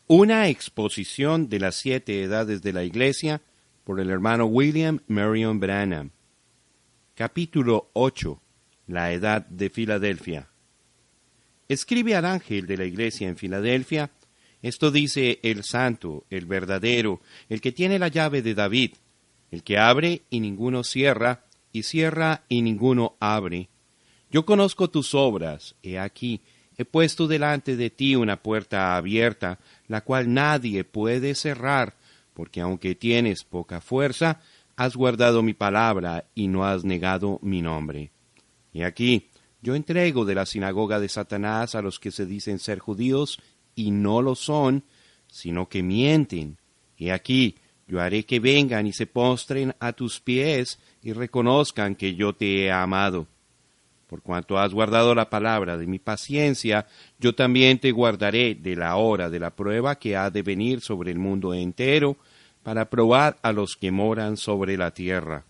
Una exposición de las 7 edades de la Iglesia por el hermano William Marion Branham. Capítulo 8. La edad de Filadelfia. Escribe al ángel de la Iglesia en Filadelfia: esto dice el santo, el verdadero, el que tiene la llave de David, el que abre y ninguno cierra, y cierra y ninguno abre. Yo conozco tus obras, he aquí, he puesto delante de ti una puerta abierta, la cual nadie puede cerrar, porque aunque tienes poca fuerza, has guardado mi palabra y no has negado mi nombre. Y aquí, yo entrego de la sinagoga de Satanás a los que se dicen ser judíos y no lo son, sino que mienten. Y aquí, yo haré que vengan y se postren a tus pies y reconozcan que yo te he amado. Por cuanto has guardado la palabra de mi paciencia, yo también te guardaré de la hora de la prueba que ha de venir sobre el mundo entero, para probar a los que moran sobre la tierra.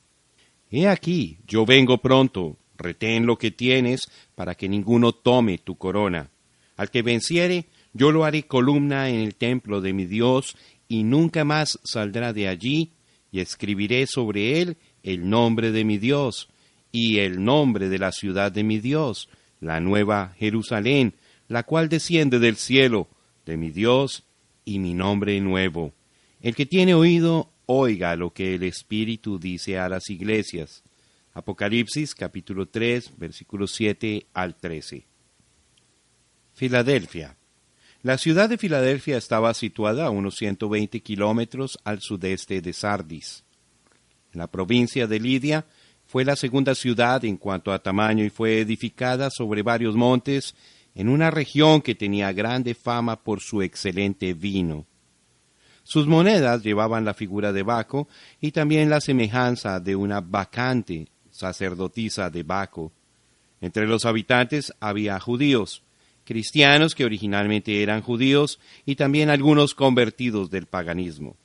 He aquí, yo vengo pronto, retén lo que tienes, para que ninguno tome tu corona. Al que venciere, yo lo haré columna en el templo de mi Dios, y nunca más saldrá de allí, y escribiré sobre él el nombre de mi Dios, y el nombre de la ciudad de mi Dios, la nueva Jerusalén, la cual desciende del cielo, de mi Dios, y mi nombre nuevo. El que tiene oído, oiga lo que el Espíritu dice a las iglesias. Apocalipsis capítulo 3, versículos 7 al 13. Filadelfia. La ciudad de Filadelfia estaba situada a unos 120 kilómetros al sudeste de Sardis. En la provincia de Lidia, fue la segunda ciudad en cuanto a tamaño y fue edificada sobre varios montes en una región que tenía grande fama por su excelente vino. Sus monedas llevaban la figura de Baco y también la semejanza de una bacante, sacerdotisa de Baco. Entre los habitantes había judíos, cristianos que originalmente eran judíos y también algunos convertidos del paganismo.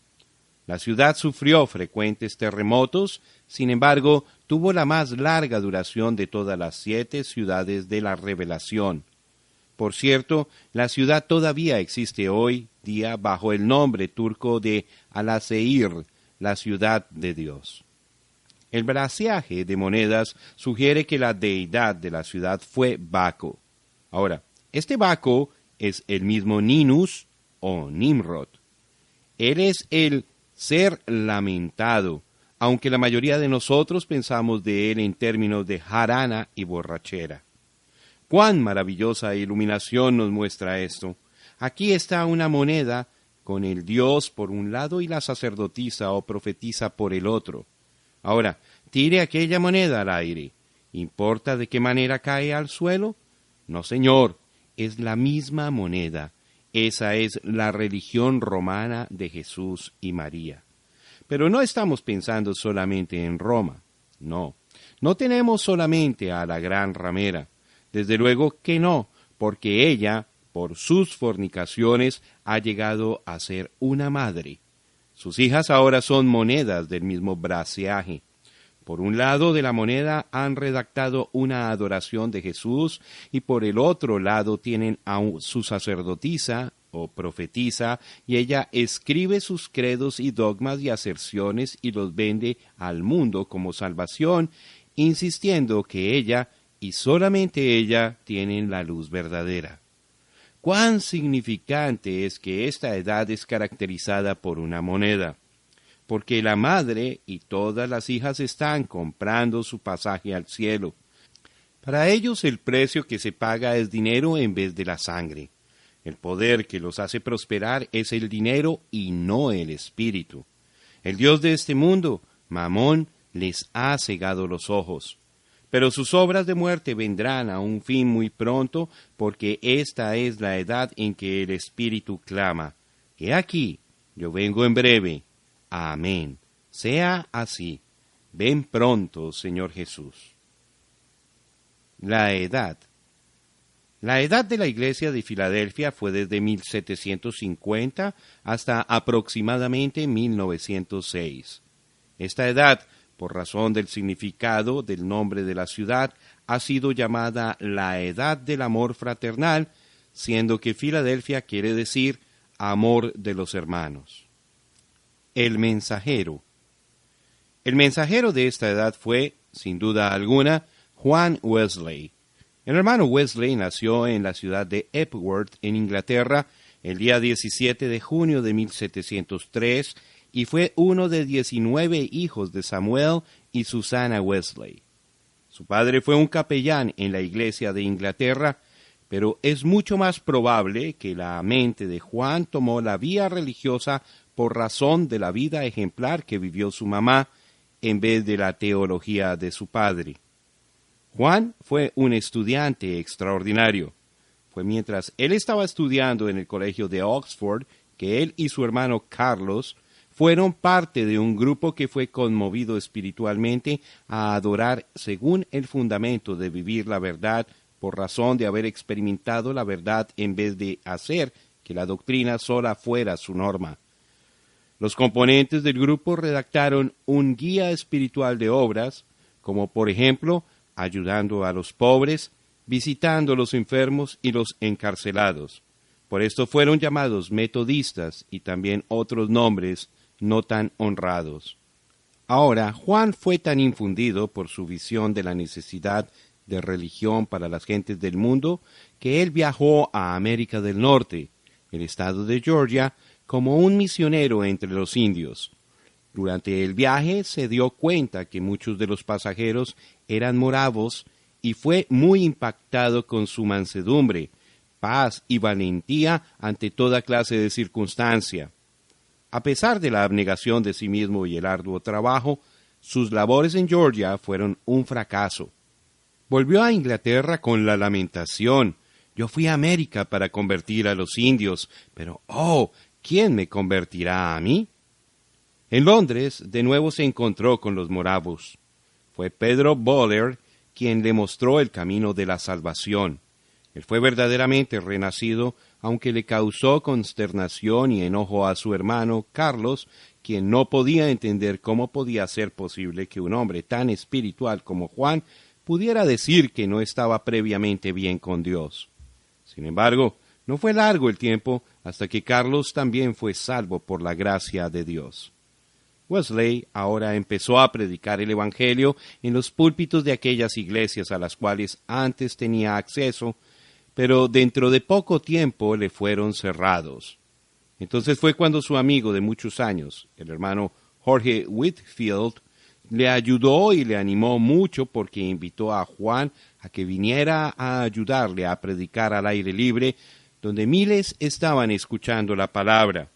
La ciudad sufrió frecuentes terremotos, sin embargo, tuvo la más larga duración de todas las 7 ciudades de la Revelación. Por cierto, la ciudad todavía existe hoy día bajo el nombre turco de Alaseir, la ciudad de Dios. El braceaje de monedas sugiere que la deidad de la ciudad fue Baco. Ahora, este Baco es el mismo Ninus o Nimrod. Él es el ser lamentado, aunque la mayoría de nosotros pensamos de él en términos de jarana y borrachera. ¡Cuán maravillosa iluminación nos muestra esto! Aquí está una moneda con el Dios por un lado y la sacerdotisa o profetisa por el otro. Ahora, tire aquella moneda al aire. ¿Importa de qué manera cae al suelo? No, señor, es la misma moneda. Esa es la religión romana de Jesús y María. Pero no estamos pensando solamente en Roma. No tenemos solamente a la gran ramera. Desde luego que no, porque ella, por sus fornicaciones, ha llegado a ser una madre. Sus hijas ahora son monedas del mismo braceaje. Por un lado de la moneda han redactado una adoración de Jesús y por el otro lado tienen a su sacerdotisa o profetisa y ella escribe sus credos y dogmas y aserciones y los vende al mundo como salvación, insistiendo que ella y solamente ella tienen la luz verdadera. Cuán significante es que esta edad es caracterizada por una moneda, porque la madre y todas las hijas están comprando su pasaje al cielo. Para ellos el precio que se paga es dinero en vez de la sangre. El poder que los hace prosperar es el dinero y no el espíritu. El Dios de este mundo, Mamón, les ha cegado los ojos. Pero sus obras de muerte vendrán a un fin muy pronto, porque esta es la edad en que el espíritu clama: He aquí, yo vengo en breve. Amén. Sea así. Ven pronto, Señor Jesús. La edad. La edad de la iglesia de Filadelfia fue desde 1750 hasta aproximadamente 1906. Esta edad, por razón del significado del nombre de la ciudad, ha sido llamada la edad del amor fraternal, siendo que Filadelfia quiere decir amor de los hermanos. El mensajero. El mensajero de esta edad fue, sin duda alguna, Juan Wesley. El hermano Wesley nació en la ciudad de Epworth, en Inglaterra, el día 17 de junio de 1703, y fue uno de 19 hijos de Samuel y Susana Wesley. Su padre fue un capellán en la iglesia de Inglaterra, pero es mucho más probable que la mente de Juan tomó la vía religiosa por razón de la vida ejemplar que vivió su mamá, en vez de la teología de su padre. Juan fue un estudiante extraordinario. Fue mientras él estaba estudiando en el colegio de Oxford que él y su hermano Carlos fueron parte de un grupo que fue conmovido espiritualmente a adorar según el fundamento de vivir la verdad por razón de haber experimentado la verdad en vez de hacer que la doctrina sola fuera su norma. Los componentes del grupo redactaron un guía espiritual de obras, como por ejemplo, ayudando a los pobres, visitando a los enfermos y los encarcelados. Por esto fueron llamados metodistas y también otros nombres no tan honrados. Ahora, Juan fue tan infundido por su visión de la necesidad de religión para las gentes del mundo que él viajó a América del Norte, el estado de Georgia, como un misionero entre los indios. Durante el viaje se dio cuenta que muchos de los pasajeros eran moravos y fue muy impactado con su mansedumbre, paz y valentía ante toda clase de circunstancia. A pesar de la abnegación de sí mismo y el arduo trabajo, sus labores en Georgia fueron un fracaso. Volvió a Inglaterra con la lamentación: yo fui a América para convertir a los indios, pero ¿quién me convertirá a mí? En Londres, de nuevo se encontró con los moravos. Fue Pedro Bowler quien le mostró el camino de la salvación. Él fue verdaderamente renacido, aunque le causó consternación y enojo a su hermano Carlos, quien no podía entender cómo podía ser posible que un hombre tan espiritual como Juan pudiera decir que no estaba previamente bien con Dios. Sin embargo, no fue largo el tiempo hasta que Carlos también fue salvo por la gracia de Dios. Wesley ahora empezó a predicar el Evangelio en los púlpitos de aquellas iglesias a las cuales antes tenía acceso, pero dentro de poco tiempo le fueron cerrados. Entonces fue cuando su amigo de muchos años, el hermano Jorge Whitfield, le ayudó y le animó mucho porque invitó a Juan a que viniera a ayudarle a predicar al aire libre, donde miles estaban escuchando la palabra.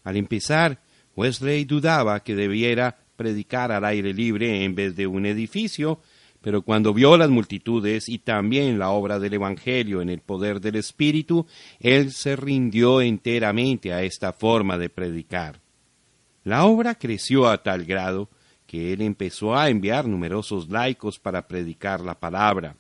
Al empezar, Wesley dudaba que debiera predicar al aire libre en vez de un edificio, pero cuando vio las multitudes y también la obra del Evangelio en el poder del Espíritu, él se rindió enteramente a esta forma de predicar. La obra creció a tal grado que él empezó a enviar numerosos laicos para predicar la palabra.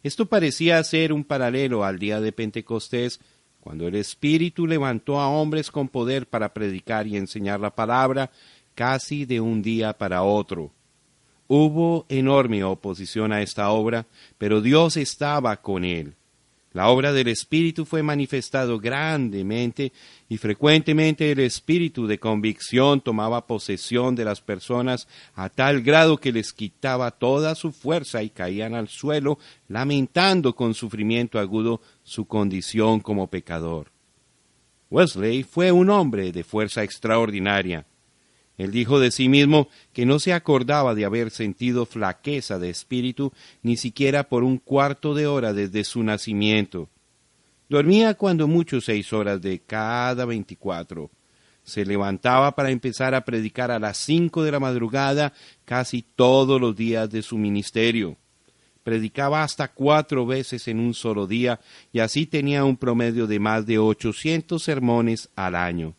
Esto parecía ser un paralelo al día de Pentecostés, cuando el Espíritu levantó a hombres con poder para predicar y enseñar la palabra casi de un día para otro. Hubo enorme oposición a esta obra, pero Dios estaba con él. La obra del Espíritu fue manifestado grandemente y frecuentemente el espíritu de convicción tomaba posesión de las personas a tal grado que les quitaba toda su fuerza y caían al suelo lamentando con sufrimiento agudo su condición como pecador. Wesley fue un hombre de fuerza extraordinaria. Él dijo de sí mismo que no se acordaba de haber sentido flaqueza de espíritu ni siquiera por un cuarto de hora desde su nacimiento. Dormía cuando mucho 6 horas de cada 24. Se levantaba para empezar a predicar a las 5 de la madrugada casi todos los días de su ministerio. Predicaba hasta 4 veces en un solo día y así tenía un promedio de más de 800 sermones al año.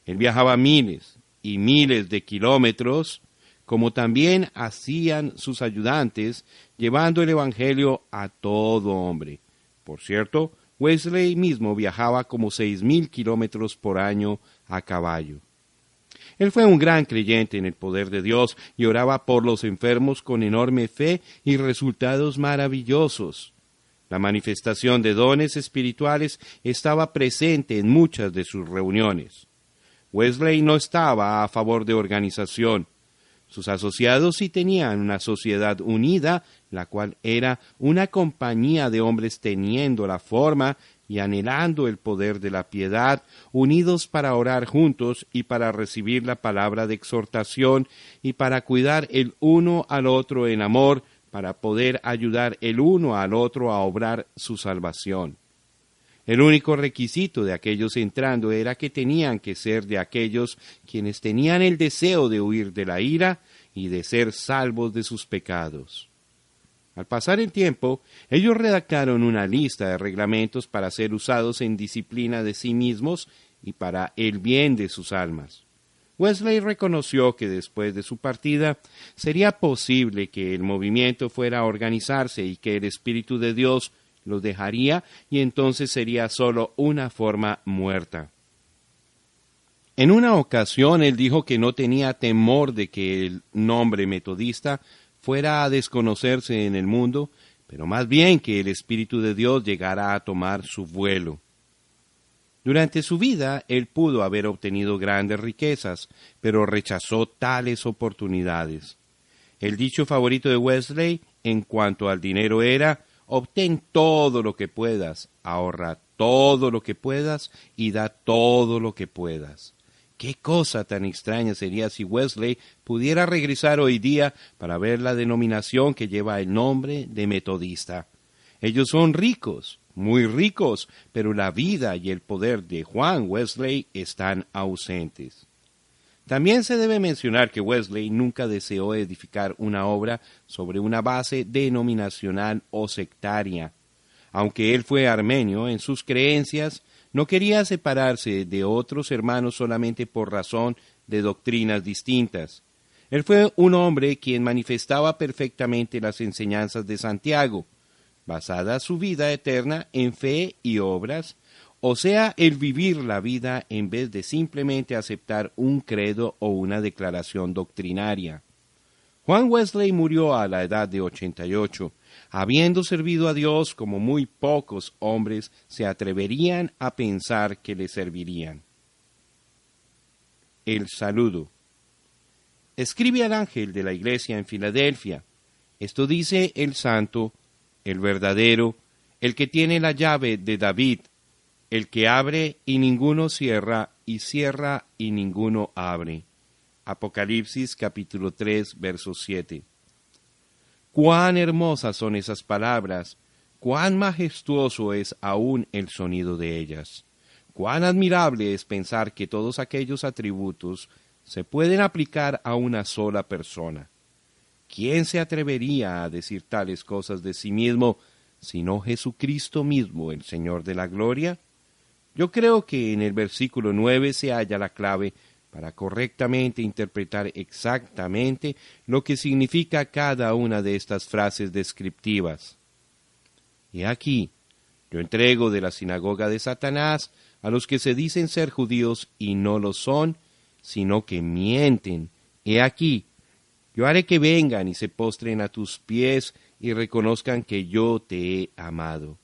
Él viajaba miles y miles de kilómetros, como también hacían sus ayudantes, llevando el Evangelio a todo hombre. Por cierto, Wesley mismo viajaba como 6,000 kilómetros por año a caballo. Él fue un gran creyente en el poder de Dios y oraba por los enfermos con enorme fe y resultados maravillosos. La manifestación de dones espirituales estaba presente en muchas de sus reuniones. Wesley no estaba a favor de organización. Sus asociados sí tenían una sociedad unida, la cual era una compañía de hombres teniendo la forma y anhelando el poder de la piedad, unidos para orar juntos y para recibir la palabra de exhortación y para cuidar el uno al otro en amor, para poder ayudar el uno al otro a obrar su salvación. El único requisito de aquellos entrando era que tenían que ser de aquellos quienes tenían el deseo de huir de la ira y de ser salvos de sus pecados. Al pasar el tiempo, ellos redactaron una lista de reglamentos para ser usados en disciplina de sí mismos y para el bien de sus almas. Wesley reconoció que después de su partida sería posible que el movimiento fuera a organizarse y que el Espíritu de Dios lo dejaría y entonces sería solo una forma muerta. En una ocasión él dijo que no tenía temor de que el nombre metodista fuera a desconocerse en el mundo, pero más bien que el Espíritu de Dios llegara a tomar su vuelo. Durante su vida, él pudo haber obtenido grandes riquezas, pero rechazó tales oportunidades. El dicho favorito de Wesley en cuanto al dinero era: obtén todo lo que puedas, ahorra todo lo que puedas y da todo lo que puedas. Qué cosa tan extraña sería si Wesley pudiera regresar hoy día para ver la denominación que lleva el nombre de metodista. Ellos son ricos, muy ricos, pero la vida y el poder de Juan Wesley están ausentes. También se debe mencionar que Wesley nunca deseó edificar una obra sobre una base denominacional o sectaria. Aunque él fue armenio en sus creencias, no quería separarse de otros hermanos solamente por razón de doctrinas distintas. Él fue un hombre quien manifestaba perfectamente las enseñanzas de Santiago, basada su vida eterna en fe y obras, o sea, el vivir la vida en vez de simplemente aceptar un credo o una declaración doctrinaria. Juan Wesley murió a la edad de 88, habiendo servido a Dios como muy pocos hombres se atreverían a pensar que le servirían. El saludo. Escribe al ángel de la iglesia en Filadelfia. Esto dice el santo, el verdadero, el que tiene la llave de David, el que abre y ninguno cierra, y cierra y ninguno abre. Apocalipsis capítulo 3, verso 7. Cuán hermosas son esas palabras, cuán majestuoso es aún el sonido de ellas. Cuán admirable es pensar que todos aquellos atributos se pueden aplicar a una sola persona. ¿Quién se atrevería a decir tales cosas de sí mismo, sino Jesucristo mismo, el Señor de la gloria? Yo creo que en el versículo 9 se halla la clave para correctamente interpretar exactamente lo que significa cada una de estas frases descriptivas. Y aquí, yo entrego de la sinagoga de Satanás a los que se dicen ser judíos y no lo son, sino que mienten. He aquí, yo haré que vengan y se postren a tus pies y reconozcan que yo te he amado.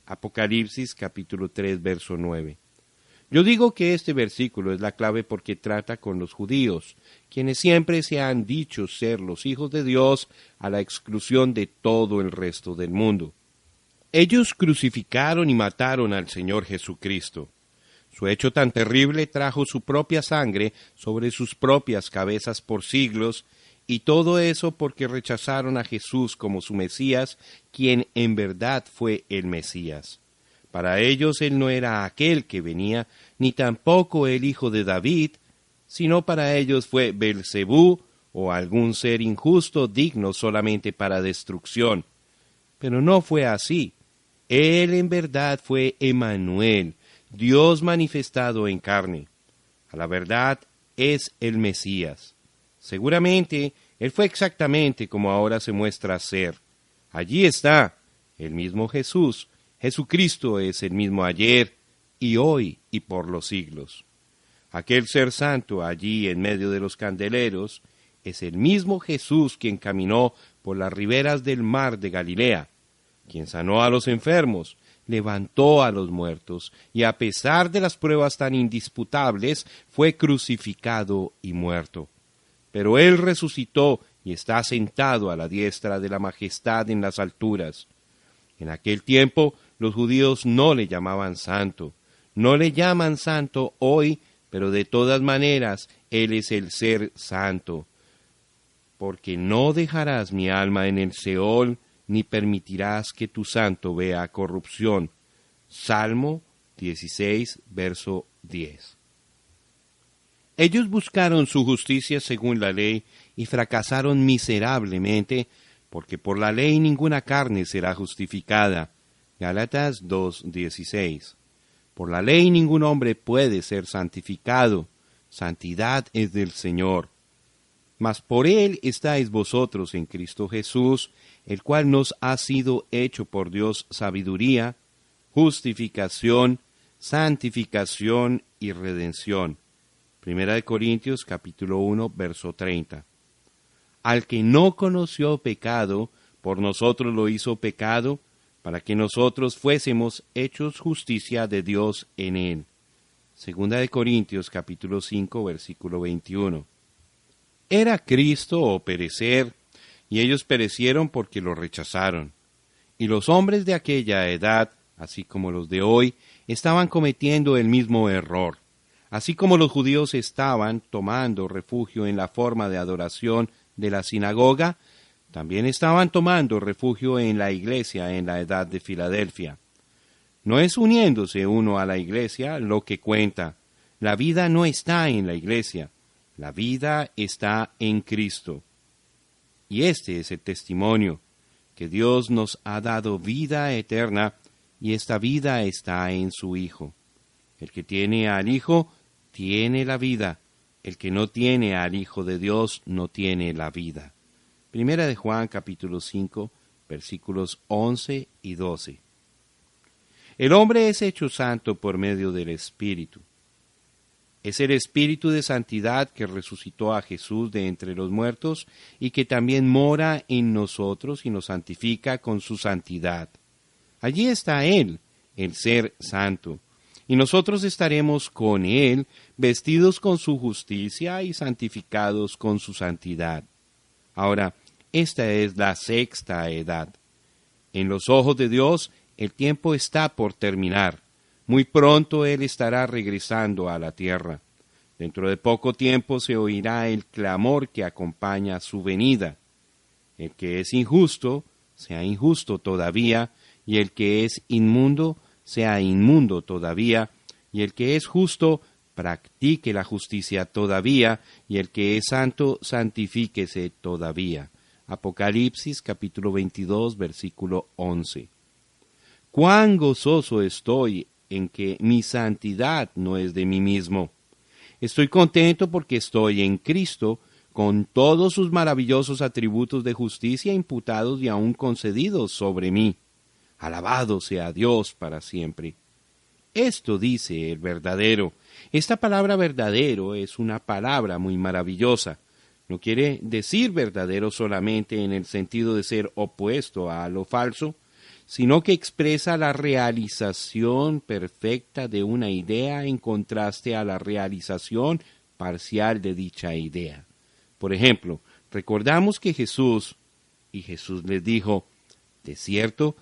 Apocalipsis capítulo 3, verso 9. Yo digo que este versículo es la clave porque trata con los judíos, quienes siempre se han dicho ser los hijos de Dios a la exclusión de todo el resto del mundo. Ellos crucificaron y mataron al Señor Jesucristo. Su hecho tan terrible trajo su propia sangre sobre sus propias cabezas por siglos, y todo eso porque rechazaron a Jesús como su Mesías, quien en verdad fue el Mesías. Para ellos él no era aquel que venía, ni tampoco el hijo de David, sino para ellos fue Belcebú o algún ser injusto digno solamente para destrucción. Pero no fue así. Él en verdad fue Emmanuel, Dios manifestado en carne. A la verdad es el Mesías. Seguramente él fue exactamente como ahora se muestra ser. Allí está, el mismo Jesús. Jesucristo es el mismo ayer y hoy y por los siglos. Aquel ser santo allí en medio de los candeleros es el mismo Jesús quien caminó por las riberas del mar de Galilea. quien sanó a los enfermos, levantó a los muertos, y a pesar de las pruebas tan indisputables, fue crucificado y muerto. Pero Él resucitó y está sentado a la diestra de la majestad en las alturas. En aquel tiempo los judíos no le llamaban santo, no le llaman santo hoy, pero de todas maneras Él es el ser santo. Porque no dejarás mi alma en el Seol, ni permitirás que tu santo vea corrupción. Salmo 16, verso 10. Ellos buscaron su justicia según la ley y fracasaron miserablemente, porque por la ley ninguna carne será justificada. Gálatas 2:16. Por la ley ningún hombre puede ser santificado. Santidad es del Señor. Mas por Él estáis vosotros en Cristo Jesús, el cual nos ha sido hecho por Dios sabiduría, justificación, santificación y redención. Primera de Corintios capítulo 1, verso 30. Al que no conoció pecado, por nosotros lo hizo pecado, para que nosotros fuésemos hechos justicia de Dios en él. Segunda de Corintios capítulo 5, versículo 21. Era Cristo o perecer, y ellos perecieron porque lo rechazaron. Y los hombres de aquella edad, así como los de hoy, estaban cometiendo el mismo error. Así como los judíos estaban tomando refugio en la forma de adoración de la sinagoga, también estaban tomando refugio en la iglesia en la edad de Filadelfia. No es uniéndose uno a la iglesia lo que cuenta. La vida no está en la iglesia. La vida está en Cristo. Y este es el testimonio, que Dios nos ha dado vida eterna, y esta vida está en su Hijo. El que tiene al Hijo, tiene la vida. El que no tiene al Hijo de Dios, no tiene la vida. Primera de Juan, capítulo 5, versículos 11 y 12. El hombre es hecho santo por medio del Espíritu. Es el Espíritu de santidad que resucitó a Jesús de entre los muertos y que también mora en nosotros y nos santifica con su santidad. Allí está Él, el ser santo, y nosotros estaremos con Él, vestidos con su justicia y santificados con su santidad. Ahora, esta es la sexta edad. En los ojos de Dios, el tiempo está por terminar. Muy pronto Él estará regresando a la tierra. Dentro de poco tiempo se oirá el clamor que acompaña su venida. El que es injusto, sea injusto todavía, y el que es inmundo, sea inmundo todavía, y el que es justo, practique la justicia todavía, y el que es santo, santifíquese todavía. Apocalipsis capítulo 22, versículo 11. Cuán gozoso estoy en que mi santidad no es de mí mismo. Estoy contento porque estoy en Cristo, con todos sus maravillosos atributos de justicia imputados y aún concedidos sobre mí. Alabado sea Dios para siempre. Esto dice el verdadero. Esta palabra verdadero es una palabra muy maravillosa. No quiere decir verdadero solamente en el sentido de ser opuesto a lo falso, sino que expresa la realización perfecta de una idea en contraste a la realización parcial de dicha idea. Por ejemplo, recordamos que Jesús les dijo, de cierto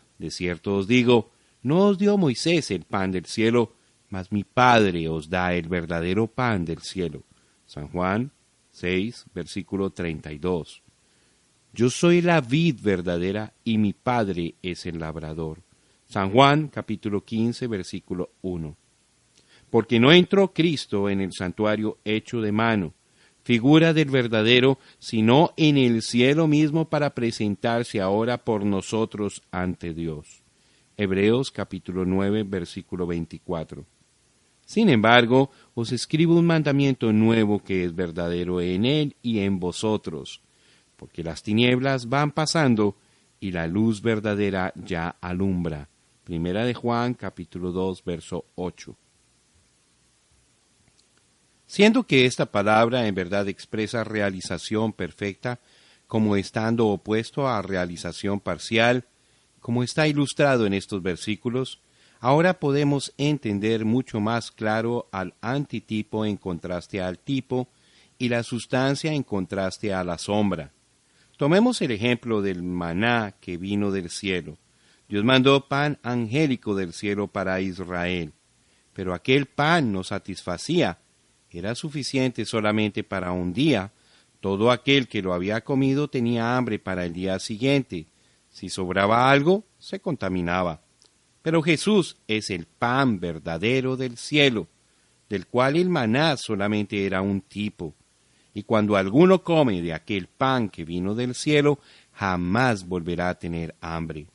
os digo, no os dio Moisés el pan del cielo, mas mi Padre os da el verdadero pan del cielo. San Juan 6, versículo 32. Yo soy la vid verdadera y mi Padre es el labrador. San Juan, capítulo 15, versículo 1. Porque no entró Cristo en el santuario hecho de mano, figura del verdadero, sino en el cielo mismo para presentarse ahora por nosotros ante Dios. Hebreos, capítulo 9, versículo 24. Sin embargo, os escribo un mandamiento nuevo que es verdadero en él y en vosotros, porque las tinieblas van pasando y la luz verdadera ya alumbra. Primera de Juan, capítulo 2, verso 8. Siendo que esta palabra en verdad expresa realización perfecta, como estando opuesto a realización parcial, Como está ilustrado en estos versículos, ahora podemos entender mucho más claro al antitipo en contraste al tipo y la sustancia en contraste a la sombra. Tomemos el ejemplo del maná que vino del cielo. Dios mandó pan angélico del cielo para Israel, pero aquel pan no satisfacía. Era suficiente solamente para un día. Todo aquel que lo había comido tenía hambre para el día siguiente. Si sobraba algo, se contaminaba. Pero Jesús es el pan verdadero del cielo, del cual el maná solamente era un tipo. Y cuando alguno come de aquel pan que vino del cielo, jamás volverá a tener hambre.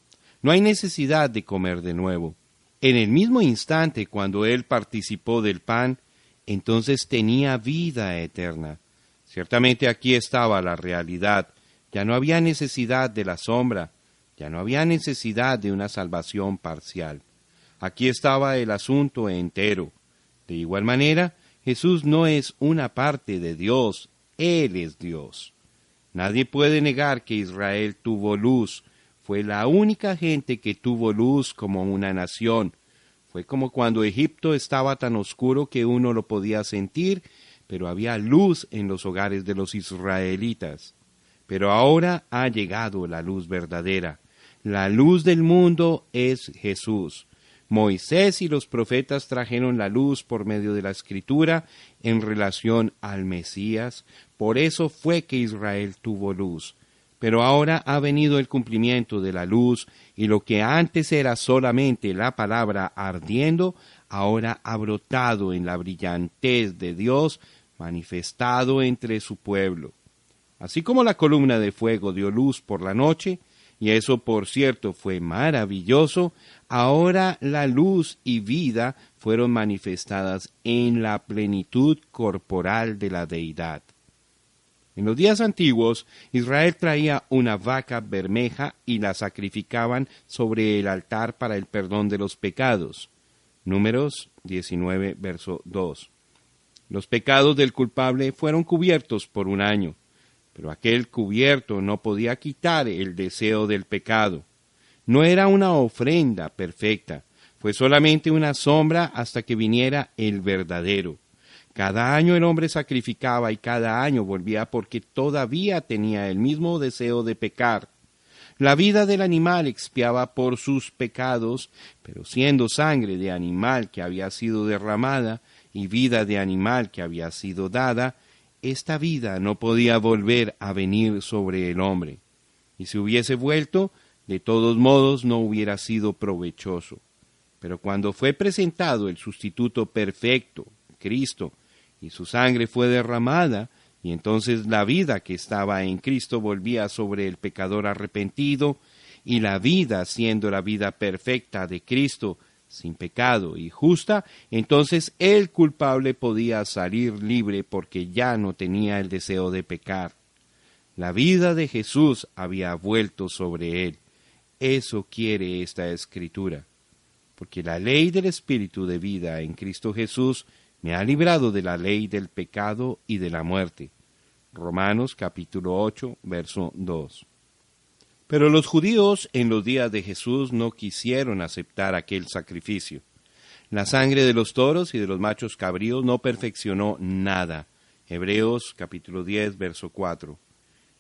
No hay necesidad de comer de nuevo. En el mismo instante cuando él participó del pan, entonces tenía vida eterna. Ciertamente aquí estaba la realidad. Ya no había necesidad de la sombra. Ya no había necesidad de una salvación parcial. Aquí estaba el asunto entero. De igual manera, Jesús no es una parte de Dios, Él es Dios. Nadie puede negar que Israel tuvo luz. Fue la única gente que tuvo luz como una nación. Fue como cuando Egipto estaba tan oscuro que uno lo podía sentir, pero había luz en los hogares de los israelitas. Pero ahora ha llegado la luz verdadera. La luz del mundo es Jesús. Moisés y los profetas trajeron la luz por medio de la Escritura en relación al Mesías. Por eso fue que Israel tuvo luz. Pero ahora ha venido el cumplimiento de la luz, y lo que antes era solamente la palabra ardiendo, ahora ha brotado en la brillantez de Dios, manifestado entre su pueblo. Así como la columna de fuego dio luz por la noche, y eso por cierto fue maravilloso, ahora la luz y vida fueron manifestadas en la plenitud corporal de la deidad. En los días antiguos, Israel traía una vaca bermeja y la sacrificaban sobre el altar para el perdón de los pecados. Números 19, verso 2. Los pecados del culpable fueron cubiertos por un año, pero aquel cubierto no podía quitar el deseo del pecado. No era una ofrenda perfecta, fue solamente una sombra hasta que viniera el verdadero. Cada año el hombre sacrificaba y cada año volvía porque todavía tenía el mismo deseo de pecar. La vida del animal expiaba por sus pecados, pero siendo sangre de animal que había sido derramada y vida de animal que había sido dada, esta vida no podía volver a venir sobre el hombre. Y si hubiese vuelto, de todos modos no hubiera sido provechoso. Pero cuando fue presentado el sustituto perfecto, Cristo, y su sangre fue derramada, y entonces la vida que estaba en Cristo volvía sobre el pecador arrepentido, y la vida siendo la vida perfecta de Cristo, sin pecado y justa, entonces el culpable podía salir libre porque ya no tenía el deseo de pecar. La vida de Jesús había vuelto sobre él. Eso quiere esta Escritura. Porque la ley del Espíritu de vida en Cristo Jesús me ha librado de la ley del pecado y de la muerte. Romanos capítulo 8, verso 2. Pero los judíos en los días de Jesús no quisieron aceptar aquel sacrificio. La sangre de los toros y de los machos cabríos no perfeccionó nada. Hebreos capítulo 10, verso 4.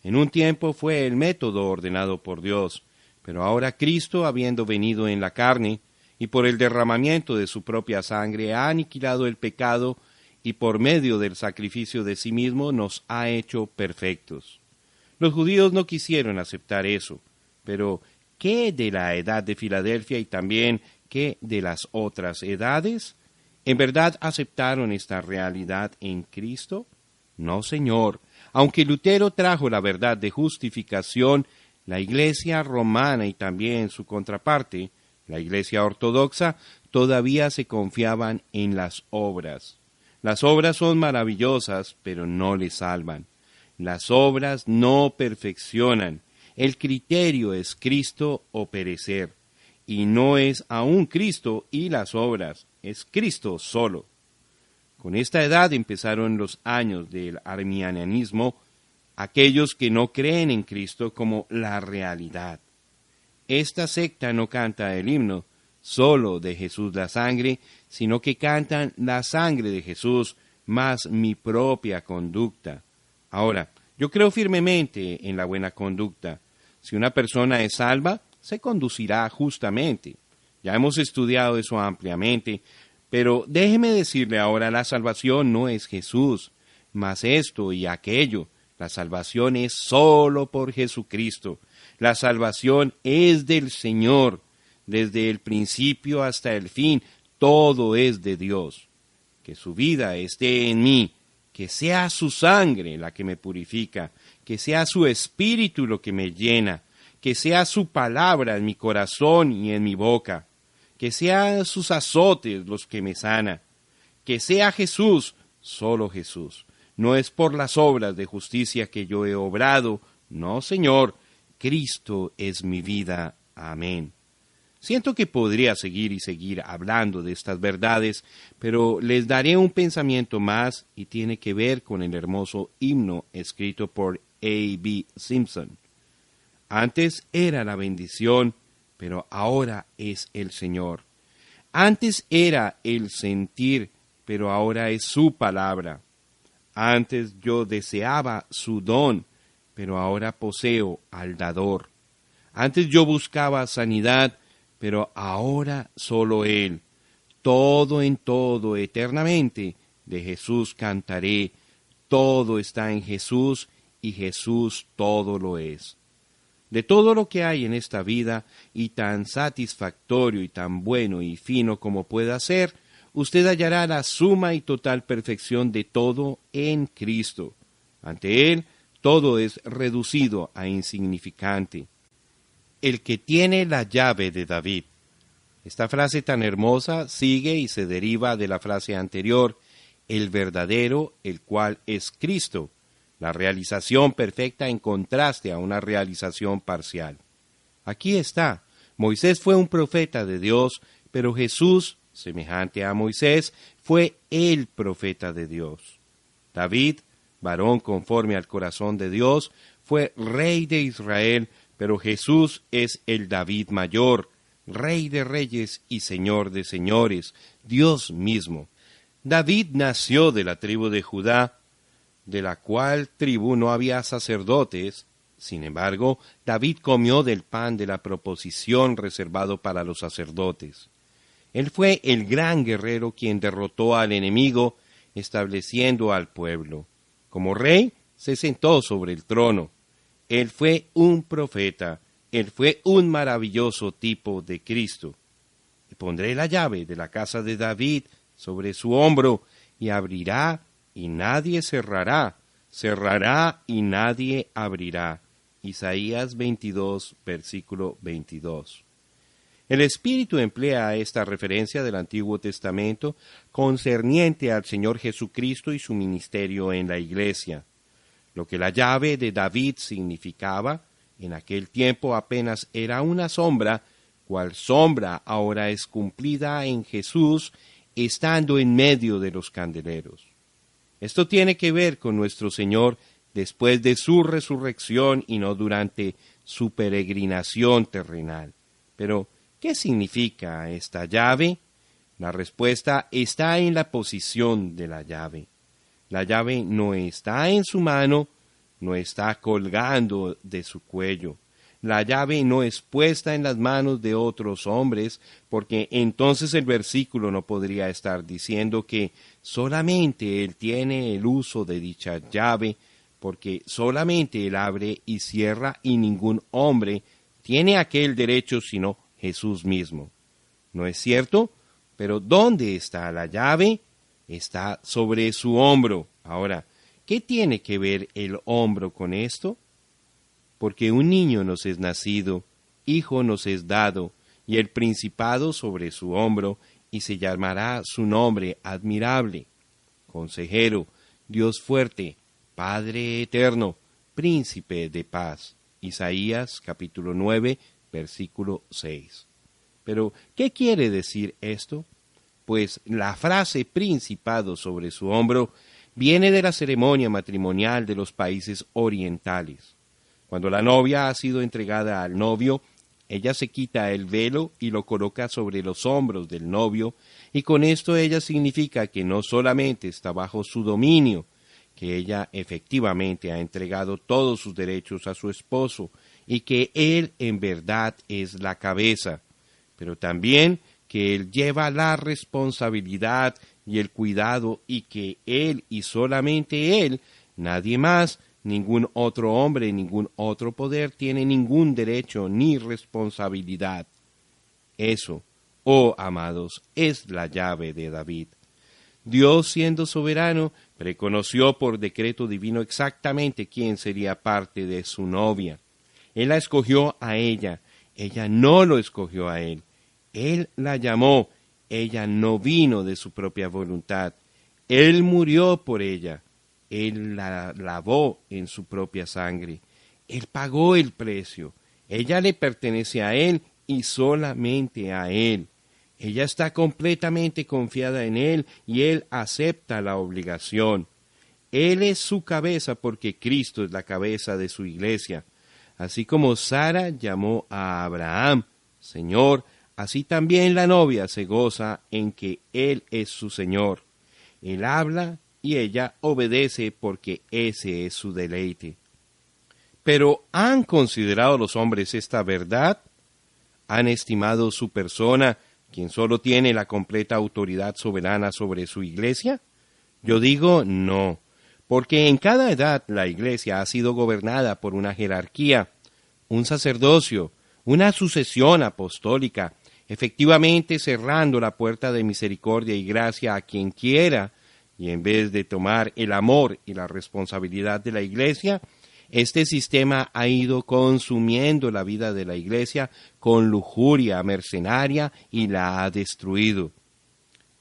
En un tiempo fue el método ordenado por Dios, pero ahora Cristo, habiendo venido en la carne, y por el derramamiento de su propia sangre ha aniquilado el pecado, y por medio del sacrificio de sí mismo nos ha hecho perfectos. Los judíos no quisieron aceptar eso, pero ¿qué de la edad de Filadelfia y también qué de las otras edades? ¿En verdad aceptaron esta realidad en Cristo? No, Señor. Aunque Lutero trajo la verdad de justificación, la Iglesia romana y también su contraparte, la Iglesia ortodoxa, todavía se confiaban en las obras. Las obras son maravillosas, pero no le salvan. Las obras no perfeccionan. El criterio es Cristo o perecer. Y no es aún Cristo y las obras, es Cristo solo. Con esta edad empezaron los años del arminianismo, aquellos que no creen en Cristo como la realidad. esta secta no canta el himno solo de Jesús la sangre, sino que cantan la sangre de Jesús más mi propia conducta. Ahora, yo creo firmemente en la buena conducta. Si una persona es salva, se conducirá justamente. Ya hemos estudiado eso ampliamente, pero déjeme decirle ahora, la salvación no es Jesús, mas esto y aquello. La salvación es solo por Jesucristo. La salvación es del Señor. Desde el principio hasta el fin, todo es de Dios. Que su vida esté en mí, que sea su sangre la que me purifica, que sea su espíritu lo que me llena, que sea su palabra en mi corazón y en mi boca, que sean sus azotes los que me sana, que sea Jesús, solo Jesús. No es por las obras de justicia que yo he obrado, no, Señor, Cristo es mi vida. Amén. Siento que podría seguir hablando de estas verdades, pero les daré un pensamiento más y tiene que ver con el hermoso himno escrito por A.B. Simpson. Antes era la bendición, pero ahora es el Señor. Antes era el sentir, pero ahora es su palabra. Antes yo deseaba su don, pero ahora poseo al dador. Antes yo buscaba sanidad, pero ahora solo Él. Todo en todo, eternamente, de Jesús cantaré. Todo está en Jesús, y Jesús todo lo es. De todo lo que hay en esta vida, y tan satisfactorio y tan bueno y fino como pueda ser, usted hallará la suma y total perfección de todo en Cristo. Ante Él, todo es reducido a insignificante. El que tiene la llave de David. Esta frase tan hermosa sigue y se deriva de la frase anterior, el verdadero, el cual es Cristo, la realización perfecta en contraste a una realización parcial. Aquí está, Moisés fue un profeta de Dios, pero Jesús, semejante a Moisés, fue el profeta de Dios. David, varón conforme al corazón de Dios, fue rey de Israel, pero Jesús es el David mayor, Rey de reyes y Señor de señores, Dios mismo. David nació de la tribu de Judá, de la cual tribu no había sacerdotes. Sin embargo, David comió del pan de la proposición reservado para los sacerdotes. Él fue el gran guerrero quien derrotó al enemigo, estableciendo al pueblo. Como rey, se sentó sobre el trono. Él fue un profeta. Él fue un maravilloso tipo de Cristo. Y pondré la llave de la casa de David sobre su hombro, y abrirá, y nadie cerrará, cerrará, y nadie abrirá. Isaías 22, versículo 22. El Espíritu emplea esta referencia del Antiguo Testamento concerniente al Señor Jesucristo y su ministerio en la Iglesia. Lo que la llave de David significaba, en aquel tiempo apenas era una sombra, cual sombra ahora es cumplida en Jesús, estando en medio de los candeleros. Esto tiene que ver con nuestro Señor después de su resurrección y no durante su peregrinación terrenal. Pero, ¿qué significa esta llave? La respuesta está en la posición de la llave. La llave no está en su mano, no está colgando de su cuello. La llave no es puesta en las manos de otros hombres, porque entonces el versículo no podría estar diciendo que solamente Él tiene el uso de dicha llave, porque solamente Él abre y cierra y ningún hombre tiene aquel derecho sino Jesús mismo. ¿No es cierto? Pero ¿dónde está la llave? Está sobre su hombro. Ahora, ¿qué tiene que ver el hombro con esto? Porque un niño nos es nacido, hijo nos es dado, y el principado sobre su hombro, y se llamará su nombre admirable, consejero, Dios fuerte, Padre eterno, príncipe de paz. Isaías capítulo 9, versículo 6. Pero, ¿qué quiere decir esto? Pues la frase principado sobre su hombro viene de la ceremonia matrimonial de los países orientales. Cuando la novia ha sido entregada al novio, ella se quita el velo y lo coloca sobre los hombros del novio, y con esto ella significa que no solamente está bajo su dominio, que ella efectivamente ha entregado todos sus derechos a su esposo, y que él en verdad es la cabeza, pero también que él lleva la responsabilidad y el cuidado, y que él y solamente él, nadie más, ningún otro hombre, ningún otro poder tiene ningún derecho ni responsabilidad. Eso, oh amados, es la llave de David. Dios, siendo soberano, preconoció por decreto divino exactamente quién sería parte de su novia. Él la escogió a ella no lo escogió a él. Él la llamó, ella no vino de su propia voluntad. Él murió por ella. Él la lavó en su propia sangre. Él pagó el precio. Ella le pertenece a él y solamente a él. Ella está completamente confiada en él y él acepta la obligación. Él es su cabeza porque Cristo es la cabeza de su iglesia. Así como Sara llamó a Abraham Señor, así también la novia se goza en que él es su Señor. Él habla y ella obedece porque ese es su deleite. Pero ¿han considerado los hombres esta verdad? ¿Han estimado su persona, quien solo tiene la completa autoridad soberana sobre su iglesia? Yo digo no, porque en cada edad la iglesia ha sido gobernada por una jerarquía, un sacerdocio, una sucesión apostólica, efectivamente cerrando la puerta de misericordia y gracia a quien quiera, y en vez de tomar el amor y la responsabilidad de la iglesia, este sistema ha ido consumiendo la vida de la iglesia con lujuria mercenaria y la ha destruido.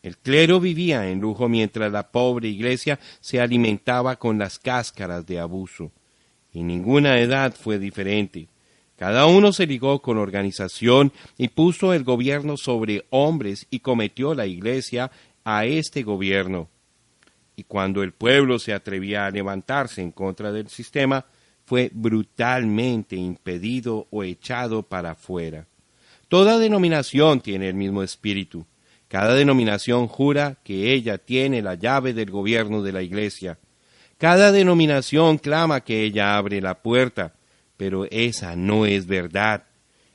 El clero vivía en lujo mientras la pobre iglesia se alimentaba con las cáscaras de abuso. Y ninguna edad fue diferente. Cada uno se ligó con organización y puso el gobierno sobre hombres y cometió la iglesia a este gobierno. Y cuando el pueblo se atrevía a levantarse en contra del sistema, fue brutalmente impedido o echado para afuera. Toda denominación tiene el mismo espíritu. Cada denominación jura que ella tiene la llave del gobierno de la iglesia. Cada denominación clama que ella abre la puerta, pero esa no es verdad.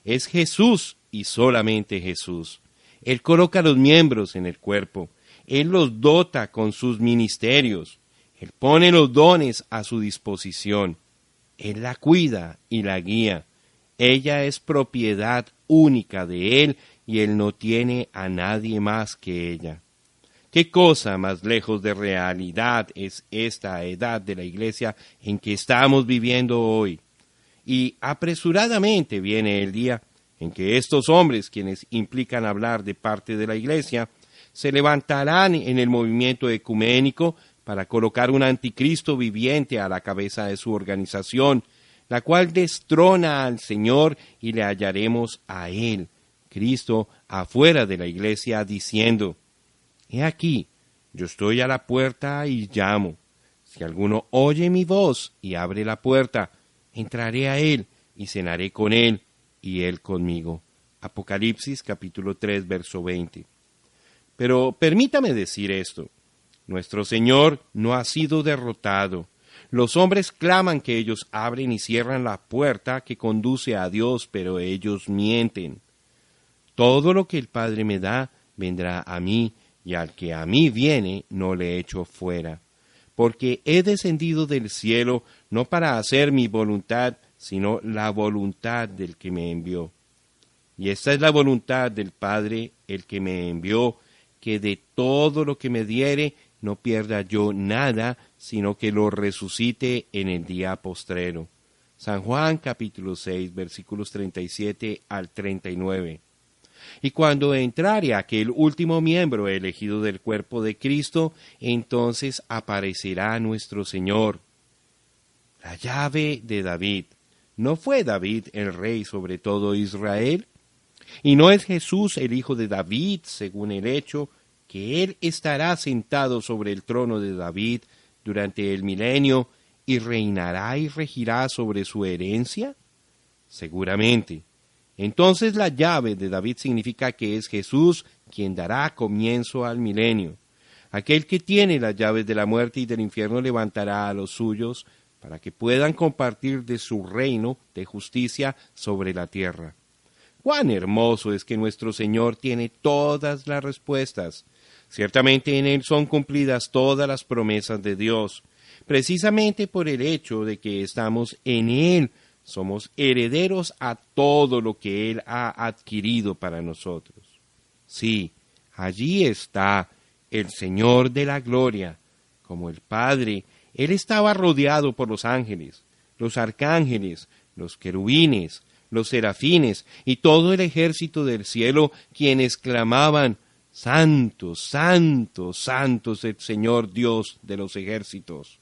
Es Jesús y solamente Jesús. Él coloca a los miembros en el cuerpo. Él los dota con sus ministerios. Él pone los dones a su disposición. Él la cuida y la guía. Ella es propiedad única de Él y Él no tiene a nadie más que ella. ¿Qué cosa más lejos de realidad es esta edad de la iglesia en que estamos viviendo hoy? Y apresuradamente viene el día en que estos hombres, quienes implican hablar de parte de la iglesia, se levantarán en el movimiento ecuménico para colocar un anticristo viviente a la cabeza de su organización, la cual destrona al Señor y le hallaremos a Él, Cristo, afuera de la iglesia, diciendo: He aquí, yo estoy a la puerta y llamo. Si alguno oye mi voz y abre la puerta, entraré a Él y cenaré con Él y Él conmigo. Apocalipsis capítulo 3, verso 20. Pero permítame decir esto. Nuestro Señor no ha sido derrotado. Los hombres claman que ellos abren y cierran la puerta que conduce a Dios, pero ellos mienten. Todo lo que el Padre me da vendrá a mí, y al que a mí viene no le echo fuera. Porque he descendido del cielo no para hacer mi voluntad, sino la voluntad del que me envió. Y esta es la voluntad del Padre, el que me envió, que de todo lo que me diere no pierda yo nada, sino que lo resucite en el día postrero. San Juan capítulo 6, versículos 37 al 39. Y cuando entrare aquel último miembro elegido del cuerpo de Cristo, entonces aparecerá nuestro Señor. La llave de David. ¿No fue David el rey sobre todo Israel? ¿Y no es Jesús el hijo de David, según el hecho que él estará sentado sobre el trono de David durante el milenio y reinará y regirá sobre su herencia? Seguramente. Entonces la llave de David significa que es Jesús quien dará comienzo al milenio. Aquel que tiene las llaves de la muerte y del infierno levantará a los suyos para que puedan compartir de su reino de justicia sobre la tierra. ¡Cuán hermoso es que nuestro Señor tiene todas las respuestas! Ciertamente en Él son cumplidas todas las promesas de Dios. Precisamente por el hecho de que estamos en Él, somos herederos a todo lo que Él ha adquirido para nosotros. Sí, allí está el Señor de la gloria. Como el Padre, Él estaba rodeado por los ángeles, los arcángeles, los querubines, los serafines y todo el ejército del cielo, quienes clamaban: Santo, santo, santo es el Señor Dios de los ejércitos.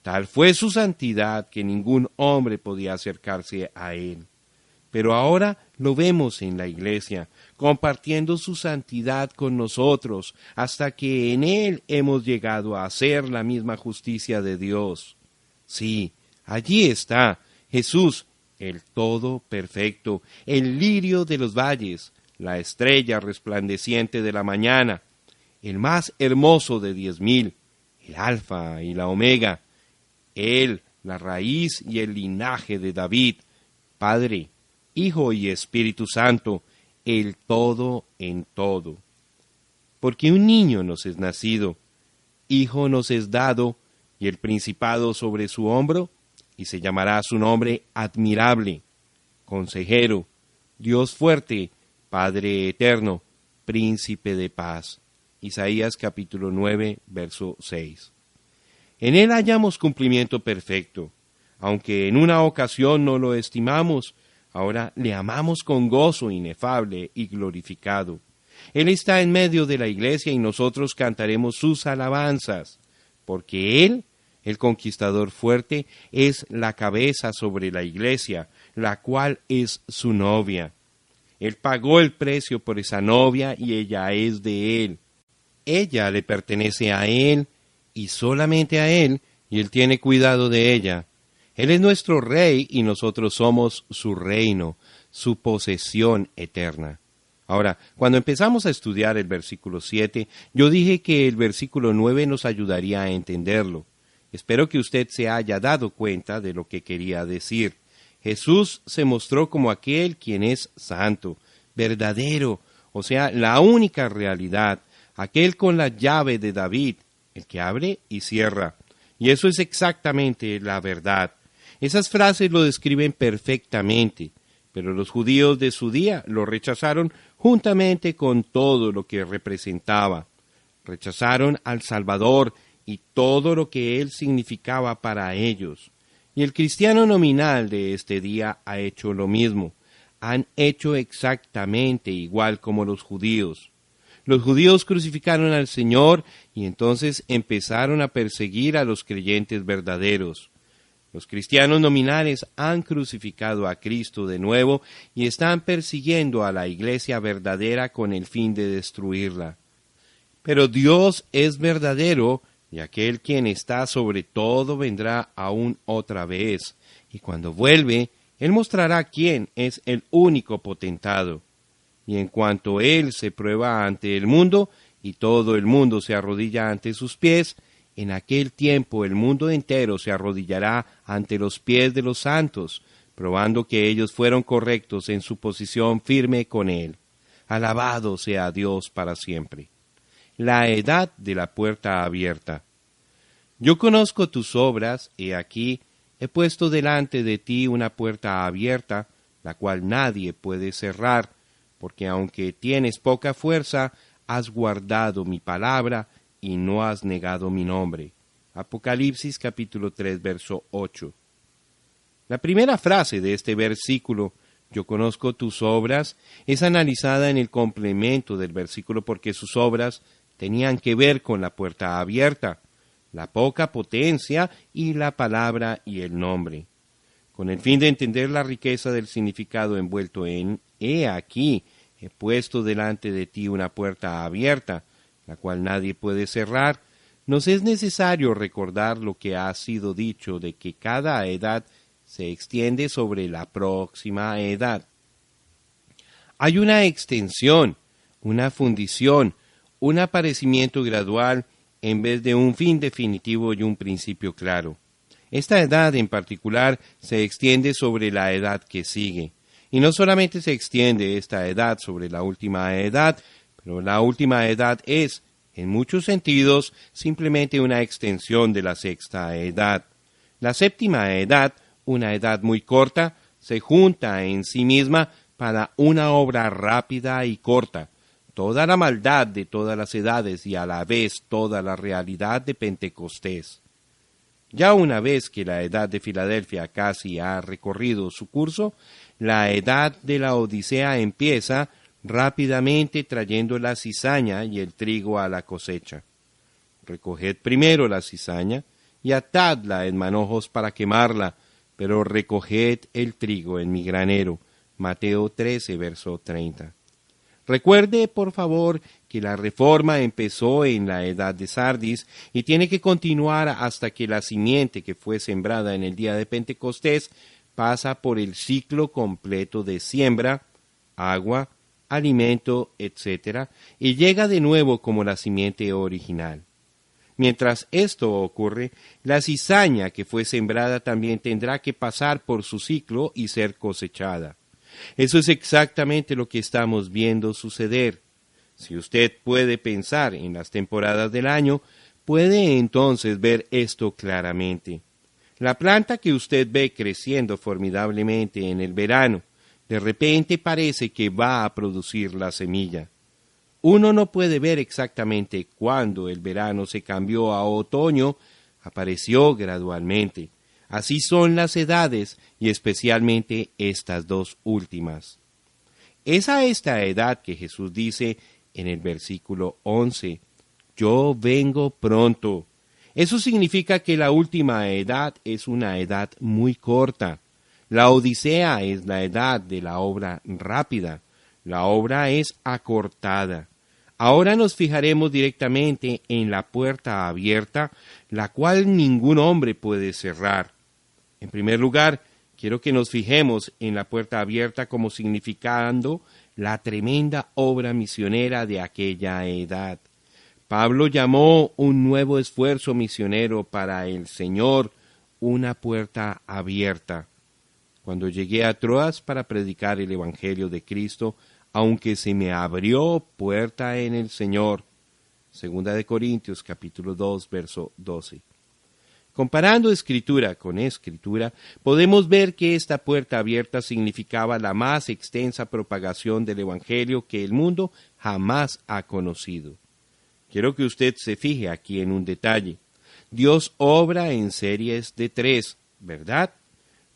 Tal fue su santidad que ningún hombre podía acercarse a Él. Pero ahora lo vemos en la iglesia, compartiendo su santidad con nosotros, hasta que en Él hemos llegado a hacer la misma justicia de Dios. Sí, allí está Jesús, el todo perfecto, el lirio de los valles, la estrella resplandeciente de la mañana, el más hermoso de 10,000, el Alfa y la Omega, Él, la raíz y el linaje de David, Padre, Hijo y Espíritu Santo, el todo en todo. Porque un niño nos es nacido, hijo nos es dado, y el principado sobre su hombro, y se llamará su nombre admirable, consejero, Dios fuerte, Padre eterno, príncipe de paz. Isaías capítulo 9, verso 6. En Él hallamos cumplimiento perfecto. Aunque en una ocasión no lo estimamos, ahora le amamos con gozo inefable y glorificado. Él está en medio de la iglesia y nosotros cantaremos sus alabanzas, porque Él, el conquistador fuerte, es la cabeza sobre la iglesia, la cual es su novia. Él pagó el precio por esa novia y ella es de Él. Ella le pertenece a Él y solamente a Él, y Él tiene cuidado de ella. Él es nuestro Rey y nosotros somos su reino, su posesión eterna. Ahora, cuando empezamos a estudiar el versículo 7, yo dije que el versículo 9 nos ayudaría a entenderlo. Espero que usted se haya dado cuenta de lo que quería decir. Jesús se mostró como aquel quien es santo, verdadero, o sea, la única realidad, aquel con la llave de David, el que abre y cierra. Y eso es exactamente la verdad. Esas frases lo describen perfectamente, pero los judíos de su día lo rechazaron juntamente con todo lo que representaba. Rechazaron al Salvador y todo lo que Él significaba para ellos. Y el cristiano nominal de este día ha hecho lo mismo. Han hecho exactamente igual como los judíos. Los judíos crucificaron al Señor y entonces empezaron a perseguir a los creyentes verdaderos. Los cristianos nominales han crucificado a Cristo de nuevo y están persiguiendo a la iglesia verdadera con el fin de destruirla. Pero Dios es verdadero y aquel quien está sobre todo vendrá aún otra vez. Y cuando vuelve, Él mostrará quién es el único potentado. Y en cuanto Él se prueba ante el mundo y todo el mundo se arrodilla ante sus pies, en aquel tiempo el mundo entero se arrodillará ante los pies de los santos, probando que ellos fueron correctos en su posición firme con Él. Alabado sea Dios para siempre. La edad de la puerta abierta. Yo conozco tus obras, he aquí, he puesto delante de ti una puerta abierta, la cual nadie puede cerrar, porque aunque tienes poca fuerza, has guardado mi palabra y no has negado mi nombre. Apocalipsis capítulo 3, verso 8. La primera frase de este versículo, yo conozco tus obras, es analizada en el complemento del versículo porque sus obras tenían que ver con la puerta abierta, la poca potencia y la palabra y el nombre. Con el fin de entender la riqueza del significado envuelto en «He aquí, he puesto delante de ti una puerta abierta», la cual nadie puede cerrar, nos es necesario recordar lo que ha sido dicho de que cada edad se extiende sobre la próxima edad. Hay una extensión, una fundición, un aparecimiento gradual en vez de un fin definitivo y un principio claro. Esta edad en particular se extiende sobre la edad que sigue. Y no solamente se extiende esta edad sobre la última edad, pero la última edad es, en muchos sentidos, simplemente una extensión de la sexta edad. La séptima edad, una edad muy corta, se junta en sí misma para una obra rápida y corta. Toda la maldad de todas las edades y a la vez toda la realidad de Pentecostés. Ya una vez que la edad de Filadelfia casi ha recorrido su curso, la edad de la Odisea empieza rápidamente trayendo la cizaña y el trigo a la cosecha. Recoged primero la cizaña y atadla en manojos para quemarla, pero recoged el trigo en mi granero. Mateo 13, verso 30. Recuerde, por favor, que la reforma empezó en la edad de Sardis y tiene que continuar hasta que la simiente que fue sembrada en el día de Pentecostés pasa por el ciclo completo de siembra, agua, alimento, etc., y llega de nuevo como la simiente original. Mientras esto ocurre, la cizaña que fue sembrada también tendrá que pasar por su ciclo y ser cosechada. Eso es exactamente lo que estamos viendo suceder. Si usted puede pensar en las temporadas del año, puede entonces ver esto claramente. La planta que usted ve creciendo formidablemente en el verano, de repente parece que va a producir la semilla. Uno no puede ver exactamente cuándo el verano se cambió a otoño, apareció gradualmente. Así son las edades, y especialmente estas dos últimas. Es a esta edad que Jesús dice en el versículo 11, «Yo vengo pronto». Eso significa que la última edad es una edad muy corta. La Odisea es la edad de la obra rápida. La obra es acortada. Ahora nos fijaremos directamente en la puerta abierta, la cual ningún hombre puede cerrar. En primer lugar, quiero que nos fijemos en la puerta abierta como significando la tremenda obra misionera de aquella edad. Pablo llamó un nuevo esfuerzo misionero para el Señor una puerta abierta. Cuando llegué a Troas para predicar el Evangelio de Cristo, aunque se me abrió puerta en el Señor. 2 Corintios capítulo 2, verso 12. Comparando escritura con escritura, podemos ver que esta puerta abierta significaba la más extensa propagación del Evangelio que el mundo jamás ha conocido. Quiero que usted se fije aquí en un detalle. Dios obra en series de 3, ¿verdad?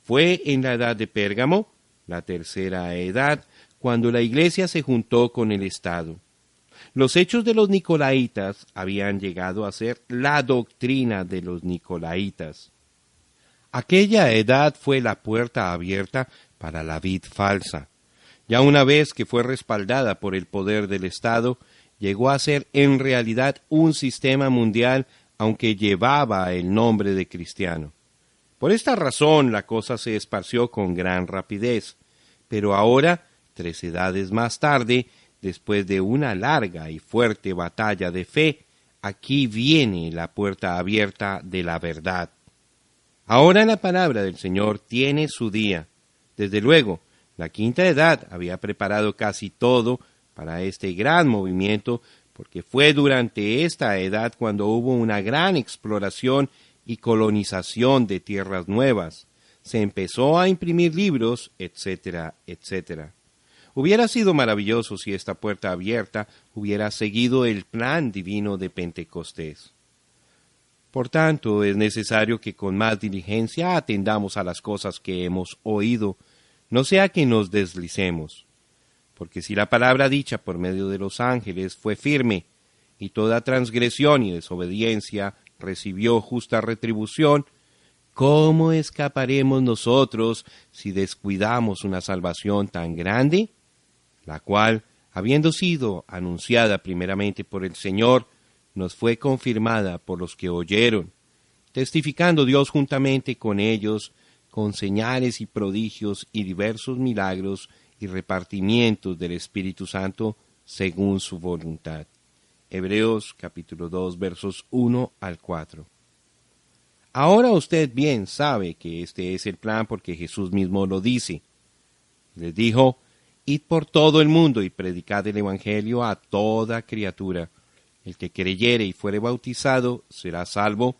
Fue en la edad de Pérgamo, la tercera edad, cuando la iglesia se juntó con el Estado. Los hechos de los nicolaitas habían llegado a ser la doctrina de los nicolaitas. Aquella edad fue la puerta abierta para la vid falsa. Ya una vez que fue respaldada por el poder del Estado, llegó a ser en realidad un sistema mundial, aunque llevaba el nombre de cristiano. Por esta razón la cosa se esparció con gran rapidez, pero ahora, 3 edades más tarde, después de una larga y fuerte batalla de fe, aquí viene la puerta abierta de la verdad. Ahora la palabra del Señor tiene su día. Desde luego, la quinta edad había preparado casi todo para este gran movimiento, porque fue durante esta edad cuando hubo una gran exploración y colonización de tierras nuevas. Se empezó a imprimir libros, etcétera, etcétera. Hubiera sido maravilloso si esta puerta abierta hubiera seguido el plan divino de Pentecostés. Por tanto, es necesario que con más diligencia atendamos a las cosas que hemos oído, no sea que nos deslicemos. Porque si la palabra dicha por medio de los ángeles fue firme, y toda transgresión y desobediencia recibió justa retribución, ¿cómo escaparemos nosotros si descuidamos una salvación tan grande? La cual, habiendo sido anunciada primeramente por el Señor, nos fue confirmada por los que oyeron, testificando Dios juntamente con ellos, con señales y prodigios y diversos milagros y repartimientos del Espíritu Santo según su voluntad. Hebreos capítulo 2 versos 1 al 4. Ahora usted bien sabe que este es el plan porque Jesús mismo lo dice. Les dijo: id por todo el mundo y predicad el Evangelio a toda criatura. El que creyere y fuere bautizado será salvo,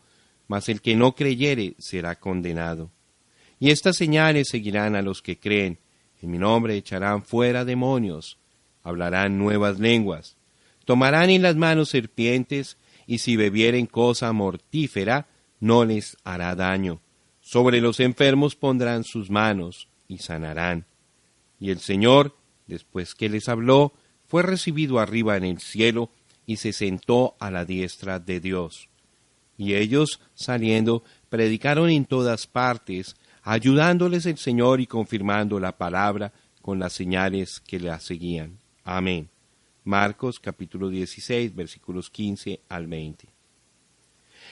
mas el que no creyere será condenado. Y estas señales seguirán a los que creen. En mi nombre echarán fuera demonios, hablarán nuevas lenguas, tomarán en las manos serpientes, y si bebieren cosa mortífera, no les hará daño. Sobre los enfermos pondrán sus manos y sanarán. Y el Señor, después que les habló, fue recibido arriba en el cielo y se sentó a la diestra de Dios. Y ellos, saliendo, predicaron en todas partes, ayudándoles el Señor y confirmando la palabra con las señales que la seguían. Amén. Marcos capítulo 16, versículos 15 al 20.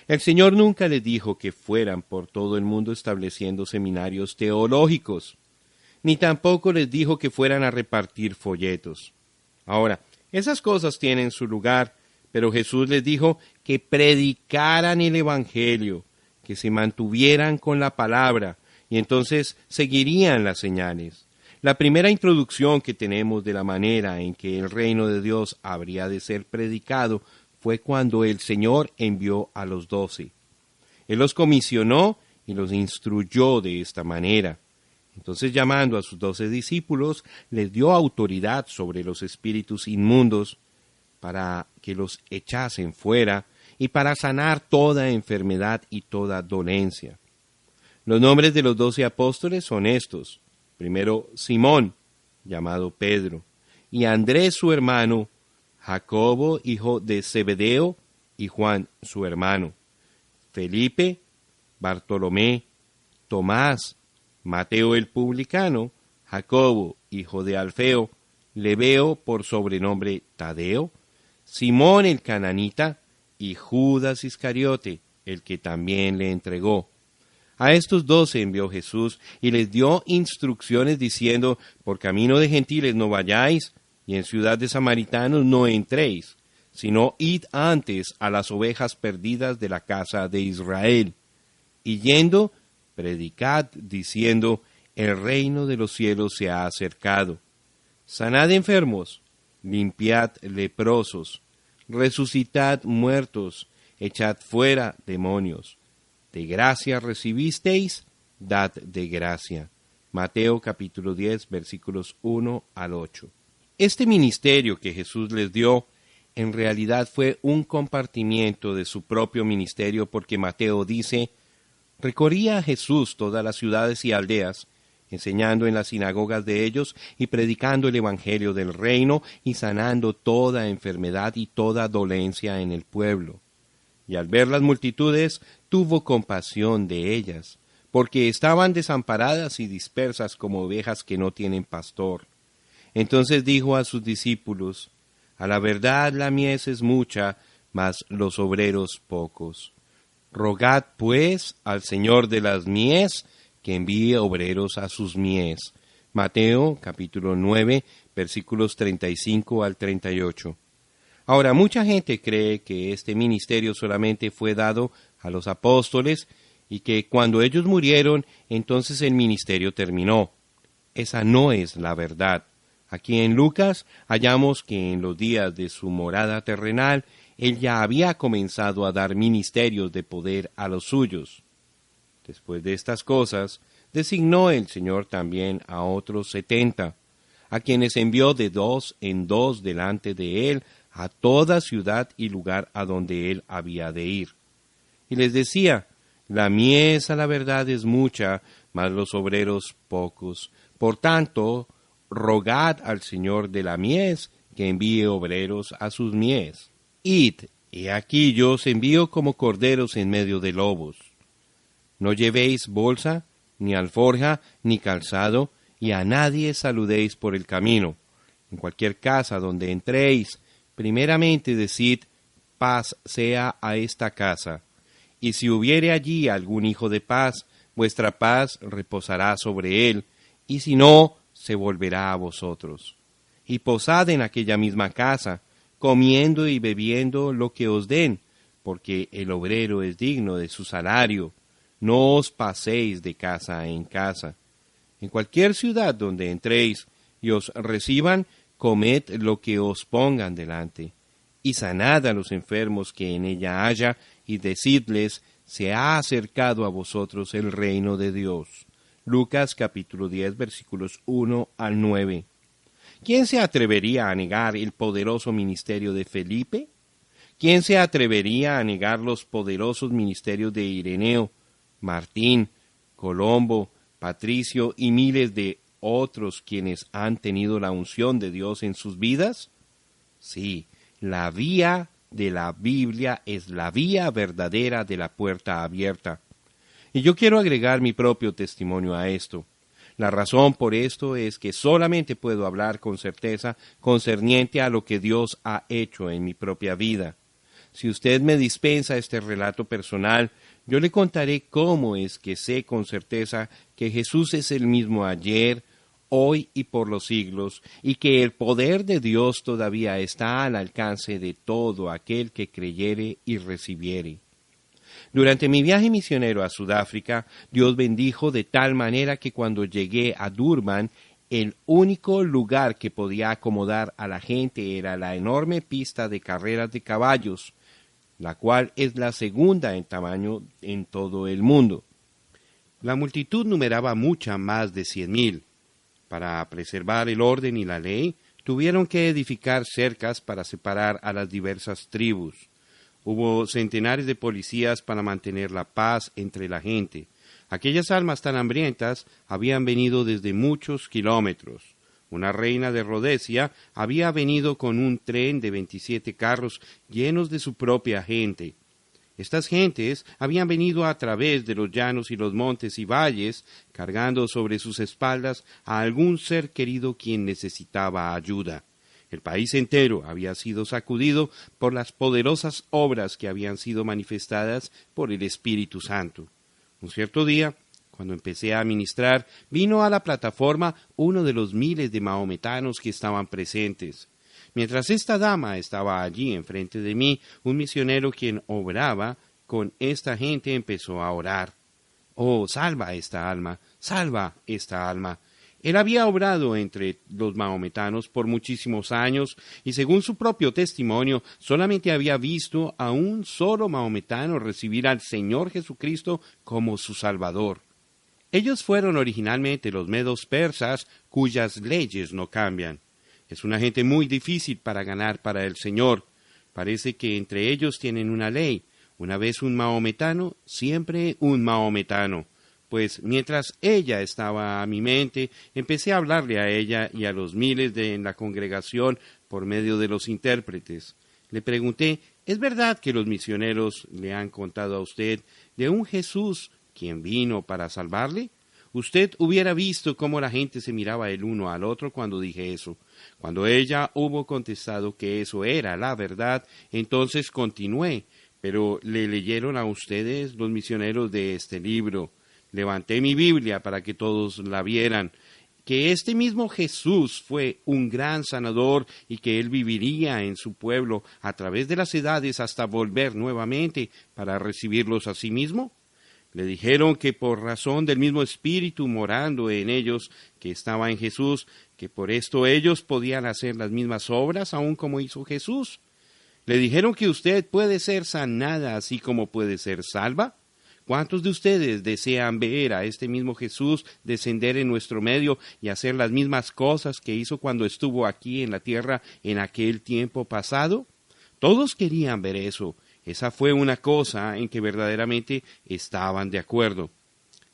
El Señor nunca les dijo que fueran por todo el mundo estableciendo seminarios teológicos, ni tampoco les dijo que fueran a repartir folletos. Ahora, esas cosas tienen su lugar, pero Jesús les dijo que predicaran el Evangelio, que se mantuvieran con la palabra, y entonces seguirían las señales. La primera introducción que tenemos de la manera en que el reino de Dios habría de ser predicado fue cuando el Señor envió a los 12. Él los comisionó y los instruyó de esta manera. Entonces, llamando a sus 12 discípulos, les dio autoridad sobre los espíritus inmundos para que los echasen fuera y para sanar toda enfermedad y toda dolencia. Los nombres de los 12 apóstoles son estos. Primero, Simón, llamado Pedro, y Andrés su hermano, Jacobo, hijo de Zebedeo, y Juan su hermano, Felipe, Bartolomé, Tomás, Mateo el publicano, Jacobo, hijo de Alfeo, Lebeo por sobrenombre Tadeo, Simón el cananita, y Judas Iscariote, el que también le entregó. A estos 12 envió Jesús y les dio instrucciones diciendo: por camino de gentiles no vayáis, y en ciudad de samaritanos no entréis, sino id antes a las ovejas perdidas de la casa de Israel. Y yendo, predicad diciendo: el reino de los cielos se ha acercado. Sanad enfermos, limpiad leprosos, resucitad muertos, echad fuera demonios. De gracia recibisteis, dad de gracia. Mateo capítulo 10, versículos 1 al 8. Este ministerio que Jesús les dio, en realidad fue un compartimiento de su propio ministerio, porque Mateo dice: recorría Jesús todas las ciudades y aldeas, enseñando en las sinagogas de ellos y predicando el evangelio del reino y sanando toda enfermedad y toda dolencia en el pueblo. Y al ver las multitudes, tuvo compasión de ellas, porque estaban desamparadas y dispersas como ovejas que no tienen pastor. Entonces dijo a sus discípulos: a la verdad la mies es mucha, mas los obreros pocos. Rogad pues al Señor de las mies que envíe obreros a sus mies. Mateo capítulo 9, versículos 35 al 38. Ahora, mucha gente cree que este ministerio solamente fue dado a los apóstoles y que cuando ellos murieron, entonces el ministerio terminó. Esa no es la verdad. Aquí en Lucas hallamos que en los días de su morada terrenal, él ya había comenzado a dar ministerios de poder a los suyos. Después de estas cosas, designó el Señor también a otros 70, a quienes envió de 2 en 2 delante de él a toda ciudad y lugar a donde él había de ir. Y les decía: la mies a la verdad es mucha, mas los obreros pocos. Por tanto, rogad al Señor de la mies que envíe obreros a sus mies. Id, he aquí yo os envío como corderos en medio de lobos. No llevéis bolsa, ni alforja, ni calzado, y a nadie saludéis por el camino. En cualquier casa donde entréis, primeramente decid: paz sea a esta casa. Y si hubiere allí algún hijo de paz, vuestra paz reposará sobre él, y si no, se volverá a vosotros. Y posad en aquella misma casa, comiendo y bebiendo lo que os den, porque el obrero es digno de su salario. No os paséis de casa en casa. En cualquier ciudad donde entréis y os reciban, comed lo que os pongan delante, y sanad a los enfermos que en ella haya, y decidles, se ha acercado a vosotros el reino de Dios. Lucas capítulo 10 versículos 1 al 9. ¿Quién se atrevería a negar el poderoso ministerio de Felipe? ¿Quién se atrevería a negar los poderosos ministerios de Ireneo, Martín, Colombo, Patricio y miles de otros quienes han tenido la unción de Dios en sus vidas? Sí, la vía de la Biblia es la vía verdadera de la puerta abierta. Y yo quiero agregar mi propio testimonio a esto. La razón por esto es que solamente puedo hablar con certeza concerniente a lo que Dios ha hecho en mi propia vida. Si usted me dispensa este relato personal, yo le contaré cómo es que sé con certeza que Jesús es el mismo ayer, hoy y por los siglos, y que el poder de Dios todavía está al alcance de todo aquel que creyere y recibiere. Durante mi viaje misionero a Sudáfrica, Dios bendijo de tal manera que cuando llegué a Durban, el único lugar que podía acomodar a la gente era la enorme pista de carreras de caballos, la cual es la segunda en tamaño en todo el mundo. La multitud numeraba mucha más de 100,000. Para preservar el orden y la ley, tuvieron que edificar cercas para separar a las diversas tribus. Hubo centenares de policías para mantener la paz entre la gente. Aquellas almas tan hambrientas habían venido desde muchos kilómetros. Una reina de Rodesia había venido con un tren de 27 carros llenos de su propia gente. Estas gentes habían venido a través de los llanos y los montes y valles, cargando sobre sus espaldas a algún ser querido quien necesitaba ayuda. El país entero había sido sacudido por las poderosas obras que habían sido manifestadas por el Espíritu Santo. Un cierto día, cuando empecé a ministrar, vino a la plataforma uno de los miles de mahometanos que estaban presentes. Mientras esta dama estaba allí enfrente de mí, un misionero quien obraba con esta gente empezó a orar. «Oh, salva esta alma, salva esta alma». Él había obrado entre los mahometanos por muchísimos años y según su propio testimonio solamente había visto a un solo mahometano recibir al Señor Jesucristo como su Salvador. Ellos fueron originalmente los medos persas cuyas leyes no cambian. Es una gente muy difícil para ganar para el Señor. Parece que entre ellos tienen una ley. Una vez un mahometano, siempre un mahometano. Pues mientras ella estaba a mi mente, empecé a hablarle a ella y a los miles en la congregación por medio de los intérpretes. Le pregunté, ¿es verdad que los misioneros le han contado a usted de un Jesús quien vino para salvarle? Usted hubiera visto cómo la gente se miraba el uno al otro cuando dije eso. Cuando ella hubo contestado que eso era la verdad, entonces continué. Pero ¿le leyeron a ustedes los misioneros de este libro? Levanté mi Biblia para que todos la vieran, que este mismo Jesús fue un gran sanador y que Él viviría en su pueblo a través de las edades hasta volver nuevamente para recibirlos a sí mismo. Le dijeron que por razón del mismo Espíritu morando en ellos que estaba en Jesús, que por esto ellos podían hacer las mismas obras aun como hizo Jesús. Le dijeron que usted puede ser sanada así como puede ser salva. ¿Cuántos de ustedes desean ver a este mismo Jesús descender en nuestro medio y hacer las mismas cosas que hizo cuando estuvo aquí en la tierra en aquel tiempo pasado? Todos querían ver eso. Esa fue una cosa en que verdaderamente estaban de acuerdo.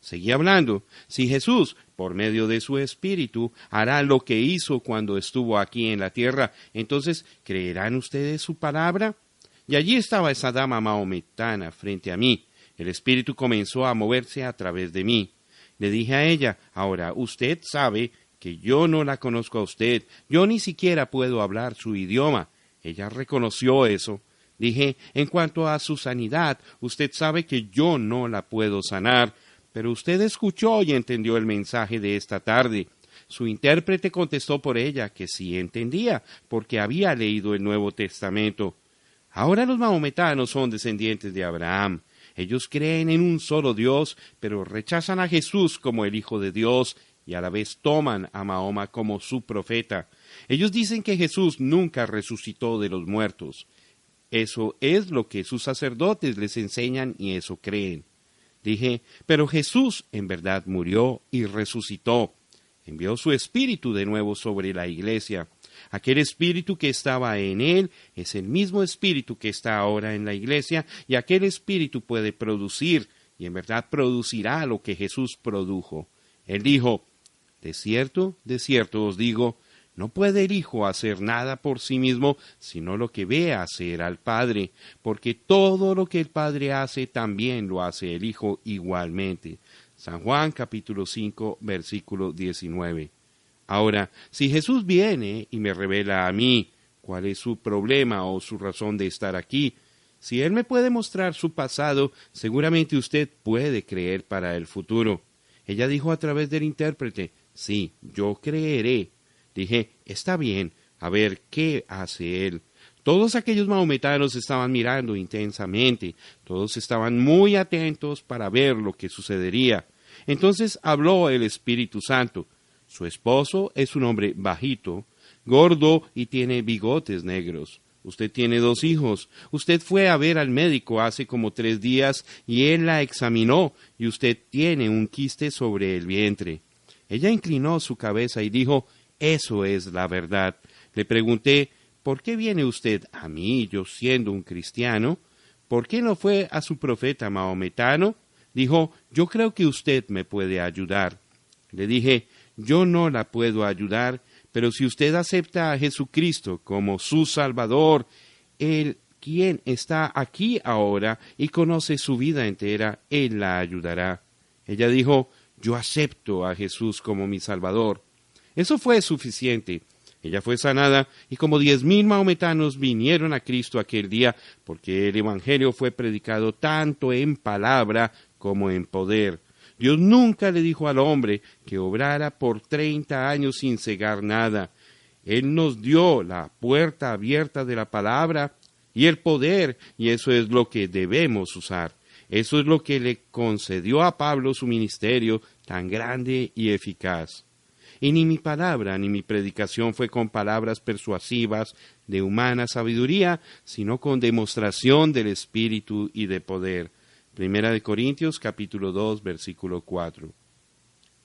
Seguí hablando. Si Jesús, por medio de su Espíritu, hará lo que hizo cuando estuvo aquí en la tierra, entonces, ¿creerán ustedes su palabra? Y allí estaba esa dama mahometana frente a mí. El Espíritu comenzó a moverse a través de mí. Le dije a ella, ahora usted sabe que yo no la conozco a usted, yo ni siquiera puedo hablar su idioma. Ella reconoció eso. Dije, en cuanto a su sanidad, usted sabe que yo no la puedo sanar, pero usted escuchó y entendió el mensaje de esta tarde. Su intérprete contestó por ella que sí entendía, porque había leído el Nuevo Testamento. Ahora los mahometanos son descendientes de Abraham. Ellos creen en un solo Dios, pero rechazan a Jesús como el Hijo de Dios y a la vez toman a Mahoma como su profeta. Ellos dicen que Jesús nunca resucitó de los muertos. Eso es lo que sus sacerdotes les enseñan y eso creen. Dije, pero Jesús en verdad murió y resucitó. Envió su espíritu de nuevo sobre la iglesia. Aquel espíritu que estaba en él es el mismo espíritu que está ahora en la iglesia, y aquel espíritu puede producir, y en verdad producirá lo que Jesús produjo. Él dijo, de cierto os digo, no puede el Hijo hacer nada por sí mismo, sino lo que ve hacer al Padre, porque todo lo que el Padre hace también lo hace el Hijo igualmente. San Juan capítulo 5, versículo 19. Ahora, si Jesús viene y me revela a mí cuál es su problema o su razón de estar aquí, si Él me puede mostrar su pasado, seguramente usted puede creer para el futuro. Ella dijo a través del intérprete, sí, yo creeré. Dije, está bien, a ver qué hace él. Todos aquellos mahometanos estaban mirando intensamente, todos estaban muy atentos para ver lo que sucedería. Entonces habló el Espíritu Santo. Su esposo es un hombre bajito, gordo y tiene bigotes negros. Usted tiene 2 hijos. Usted fue a ver al médico hace como 3 días y él la examinó y usted tiene un quiste sobre el vientre. Ella inclinó su cabeza y dijo, eso es la verdad. Le pregunté, ¿por qué viene usted a mí, yo siendo un cristiano? ¿Por qué no fue a su profeta mahometano? Dijo, yo creo que usted me puede ayudar. Le dije, yo no la puedo ayudar, pero si usted acepta a Jesucristo como su Salvador, Él, quien está aquí ahora y conoce su vida entera, Él la ayudará. Ella dijo, yo acepto a Jesús como mi Salvador. Eso fue suficiente. Ella fue sanada y como 10,000 mahometanos vinieron a Cristo aquel día porque el Evangelio fue predicado tanto en palabra como en poder. Dios nunca le dijo al hombre que obrara por 30 años sin cegar nada. Él nos dio la puerta abierta de la palabra y el poder, y eso es lo que debemos usar. Eso es lo que le concedió a Pablo su ministerio tan grande y eficaz. Y ni mi palabra ni mi predicación fue con palabras persuasivas de humana sabiduría, sino con demostración del Espíritu y de poder. Primera de Corintios, capítulo 2, versículo 4.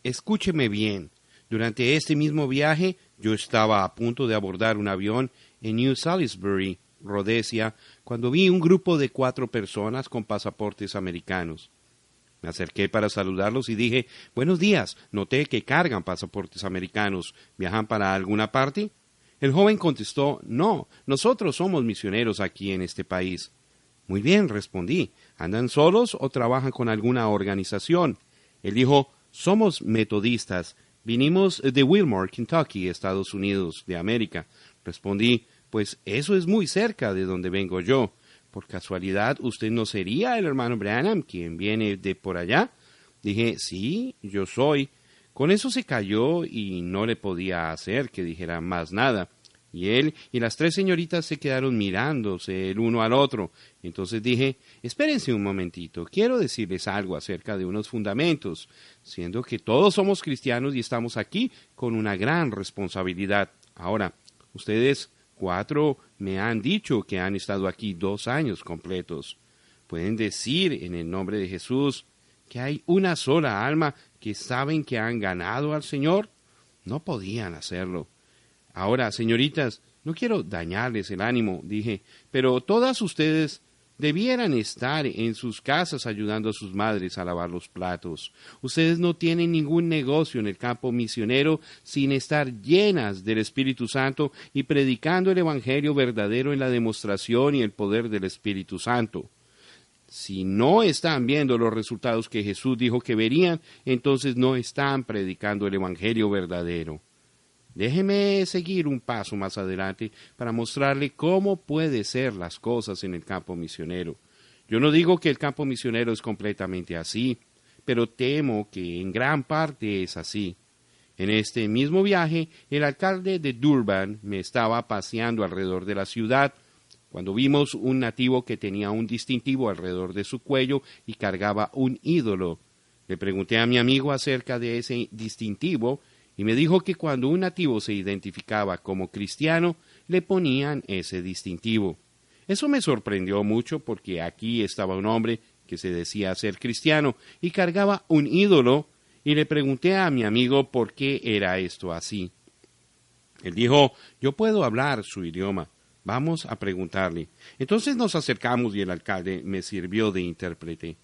Escúcheme bien. Durante este mismo viaje, yo estaba a punto de abordar un avión en New Salisbury, Rhodesia, cuando vi un grupo de 4 personas con pasaportes americanos. Me acerqué para saludarlos y dije, buenos días, noté que cargan pasaportes americanos. ¿Viajan para alguna parte? El joven contestó, no, nosotros somos misioneros aquí en este país. Muy bien, respondí, ¿andan solos o trabajan con alguna organización? Él dijo, somos metodistas, vinimos de Wilmore, Kentucky, Estados Unidos de América. Respondí, pues eso es muy cerca de donde vengo yo. ¿Por casualidad usted no sería el hermano Branham quien viene de por allá? Dije, sí, yo soy. Con eso se calló y no le podía hacer que dijera más nada. Y él y las 3 señoritas se quedaron mirándose el uno al otro. Entonces dije, espérense un momentito, quiero decirles algo acerca de unos fundamentos, siendo que todos somos cristianos y estamos aquí con una gran responsabilidad. Ahora, ustedes 4 me han dicho que han estado aquí 2 años completos. Pueden decir en el nombre de Jesús que hay una sola alma que saben que han ganado al Señor. No podían hacerlo. Ahora, señoritas, no quiero dañarles el ánimo, dije, pero todas ustedes debieran estar en sus casas ayudando a sus madres a lavar los platos. Ustedes no tienen ningún negocio en el campo misionero sin estar llenas del Espíritu Santo y predicando el Evangelio verdadero en la demostración y el poder del Espíritu Santo. Si no están viendo los resultados que Jesús dijo que verían, entonces no están predicando el Evangelio verdadero. Déjeme seguir un paso más adelante para mostrarle cómo puede ser las cosas en el campo misionero. Yo no digo que el campo misionero es completamente así, pero temo que en gran parte es así. En este mismo viaje, el alcalde de Durban me estaba paseando alrededor de la ciudad, cuando vimos un nativo que tenía un distintivo alrededor de su cuello y cargaba un ídolo. Le pregunté a mi amigo acerca de ese distintivo y me dijo que cuando un nativo se identificaba como cristiano, le ponían ese distintivo. Eso me sorprendió mucho porque aquí estaba un hombre que se decía ser cristiano y cargaba un ídolo, y le pregunté a mi amigo por qué era esto así. Él dijo, yo puedo hablar su idioma, vamos a preguntarle. Entonces nos acercamos y el alcalde me sirvió de intérprete.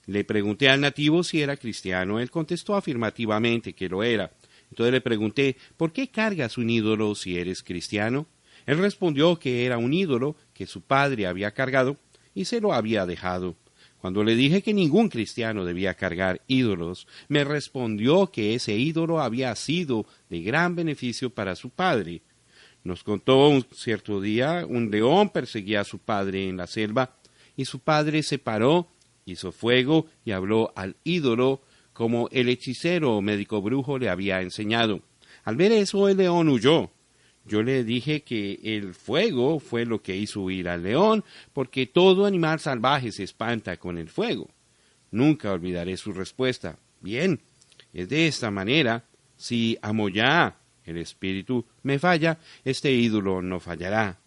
Le pregunté al nativo si era cristiano, él contestó afirmativamente que lo era. Entonces le pregunté, ¿por qué cargas un ídolo si eres cristiano? Él respondió que era un ídolo que su padre había cargado y se lo había dejado. Cuando le dije que ningún cristiano debía cargar ídolos, me respondió que ese ídolo había sido de gran beneficio para su padre. Nos contó un cierto día, un león perseguía a su padre en la selva, y su padre se paró, hizo fuego y habló al ídolo como el hechicero o médico brujo le había enseñado. Al ver eso, el león huyó. Yo le dije que el fuego fue lo que hizo huir al león, porque todo animal salvaje se espanta con el fuego. Nunca olvidaré su respuesta. Bien, es de esta manera, si Amoyá, el espíritu, me falla, este ídolo no fallará.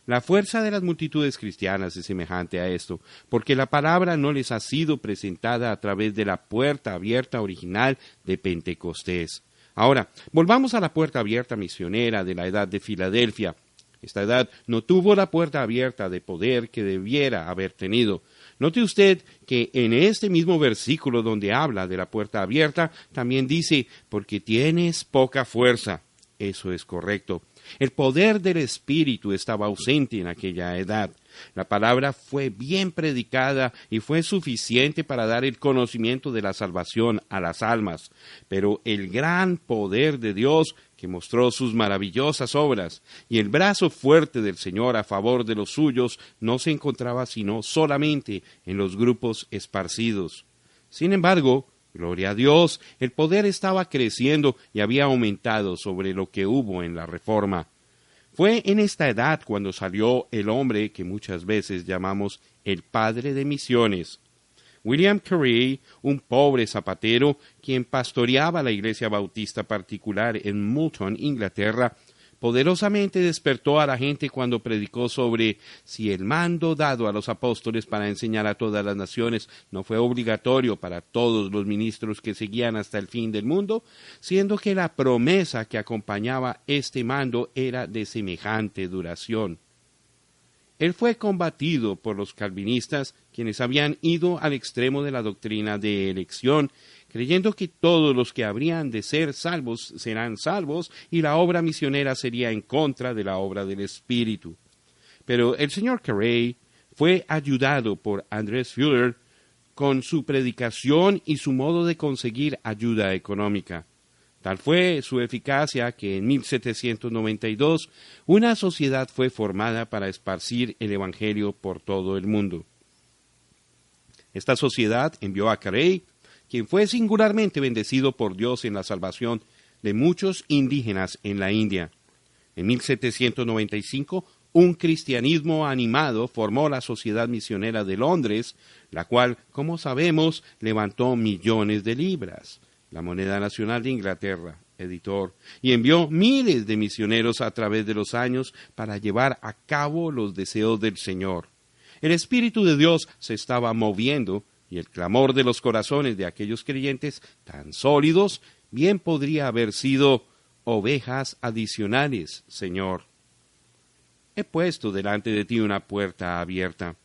La fuerza de las multitudes cristianas es semejante a esto, porque la palabra no les ha sido presentada a través de la puerta abierta original de Pentecostés. Ahora, volvamos a la puerta abierta misionera de la edad de Filadelfia. Esta edad no tuvo la puerta abierta de poder que debiera haber tenido. Note usted que en este mismo versículo donde habla de la puerta abierta, también dice, porque tienes poca fuerza. Eso es correcto. El poder del Espíritu estaba ausente en aquella edad. La palabra fue bien predicada y fue suficiente para dar el conocimiento de la salvación a las almas. Pero el gran poder de Dios, que mostró sus maravillosas obras, y el brazo fuerte del Señor a favor de los suyos, no se encontraba sino solamente en los grupos esparcidos. Sin embargo, gloria a Dios, el poder estaba creciendo y había aumentado sobre lo que hubo en la Reforma. Fue en esta edad cuando salió el hombre que muchas veces llamamos el padre de misiones. William Carey, un pobre zapatero, quien pastoreaba la iglesia bautista particular en Moulton, Inglaterra, poderosamente despertó a la gente cuando predicó sobre si el mando dado a los apóstoles para enseñar a todas las naciones no fue obligatorio para todos los ministros que seguían hasta el fin del mundo, siendo que la promesa que acompañaba este mando era de semejante duración. Él fue combatido por los calvinistas, quienes habían ido al extremo de la doctrina de elección, creyendo que todos los que habrían de ser salvos serán salvos y la obra misionera sería en contra de la obra del Espíritu. Pero el señor Carey fue ayudado por Andrés Fuller con su predicación y su modo de conseguir ayuda económica. Tal fue su eficacia que en 1792 una sociedad fue formada para esparcir el Evangelio por todo el mundo. Esta sociedad envió a Carey, quien fue singularmente bendecido por Dios en la salvación de muchos indígenas en la India. En 1795, un cristianismo animado formó la Sociedad Misionera de Londres, la cual, como sabemos, levantó millones de libras, la moneda nacional de Inglaterra, editor, y envió miles de misioneros a través de los años para llevar a cabo los deseos del Señor. El Espíritu de Dios se estaba moviendo, y el clamor de los corazones de aquellos creyentes tan sólidos bien podría haber sido ovejas adicionales, Señor. He puesto delante de ti una puerta abierta.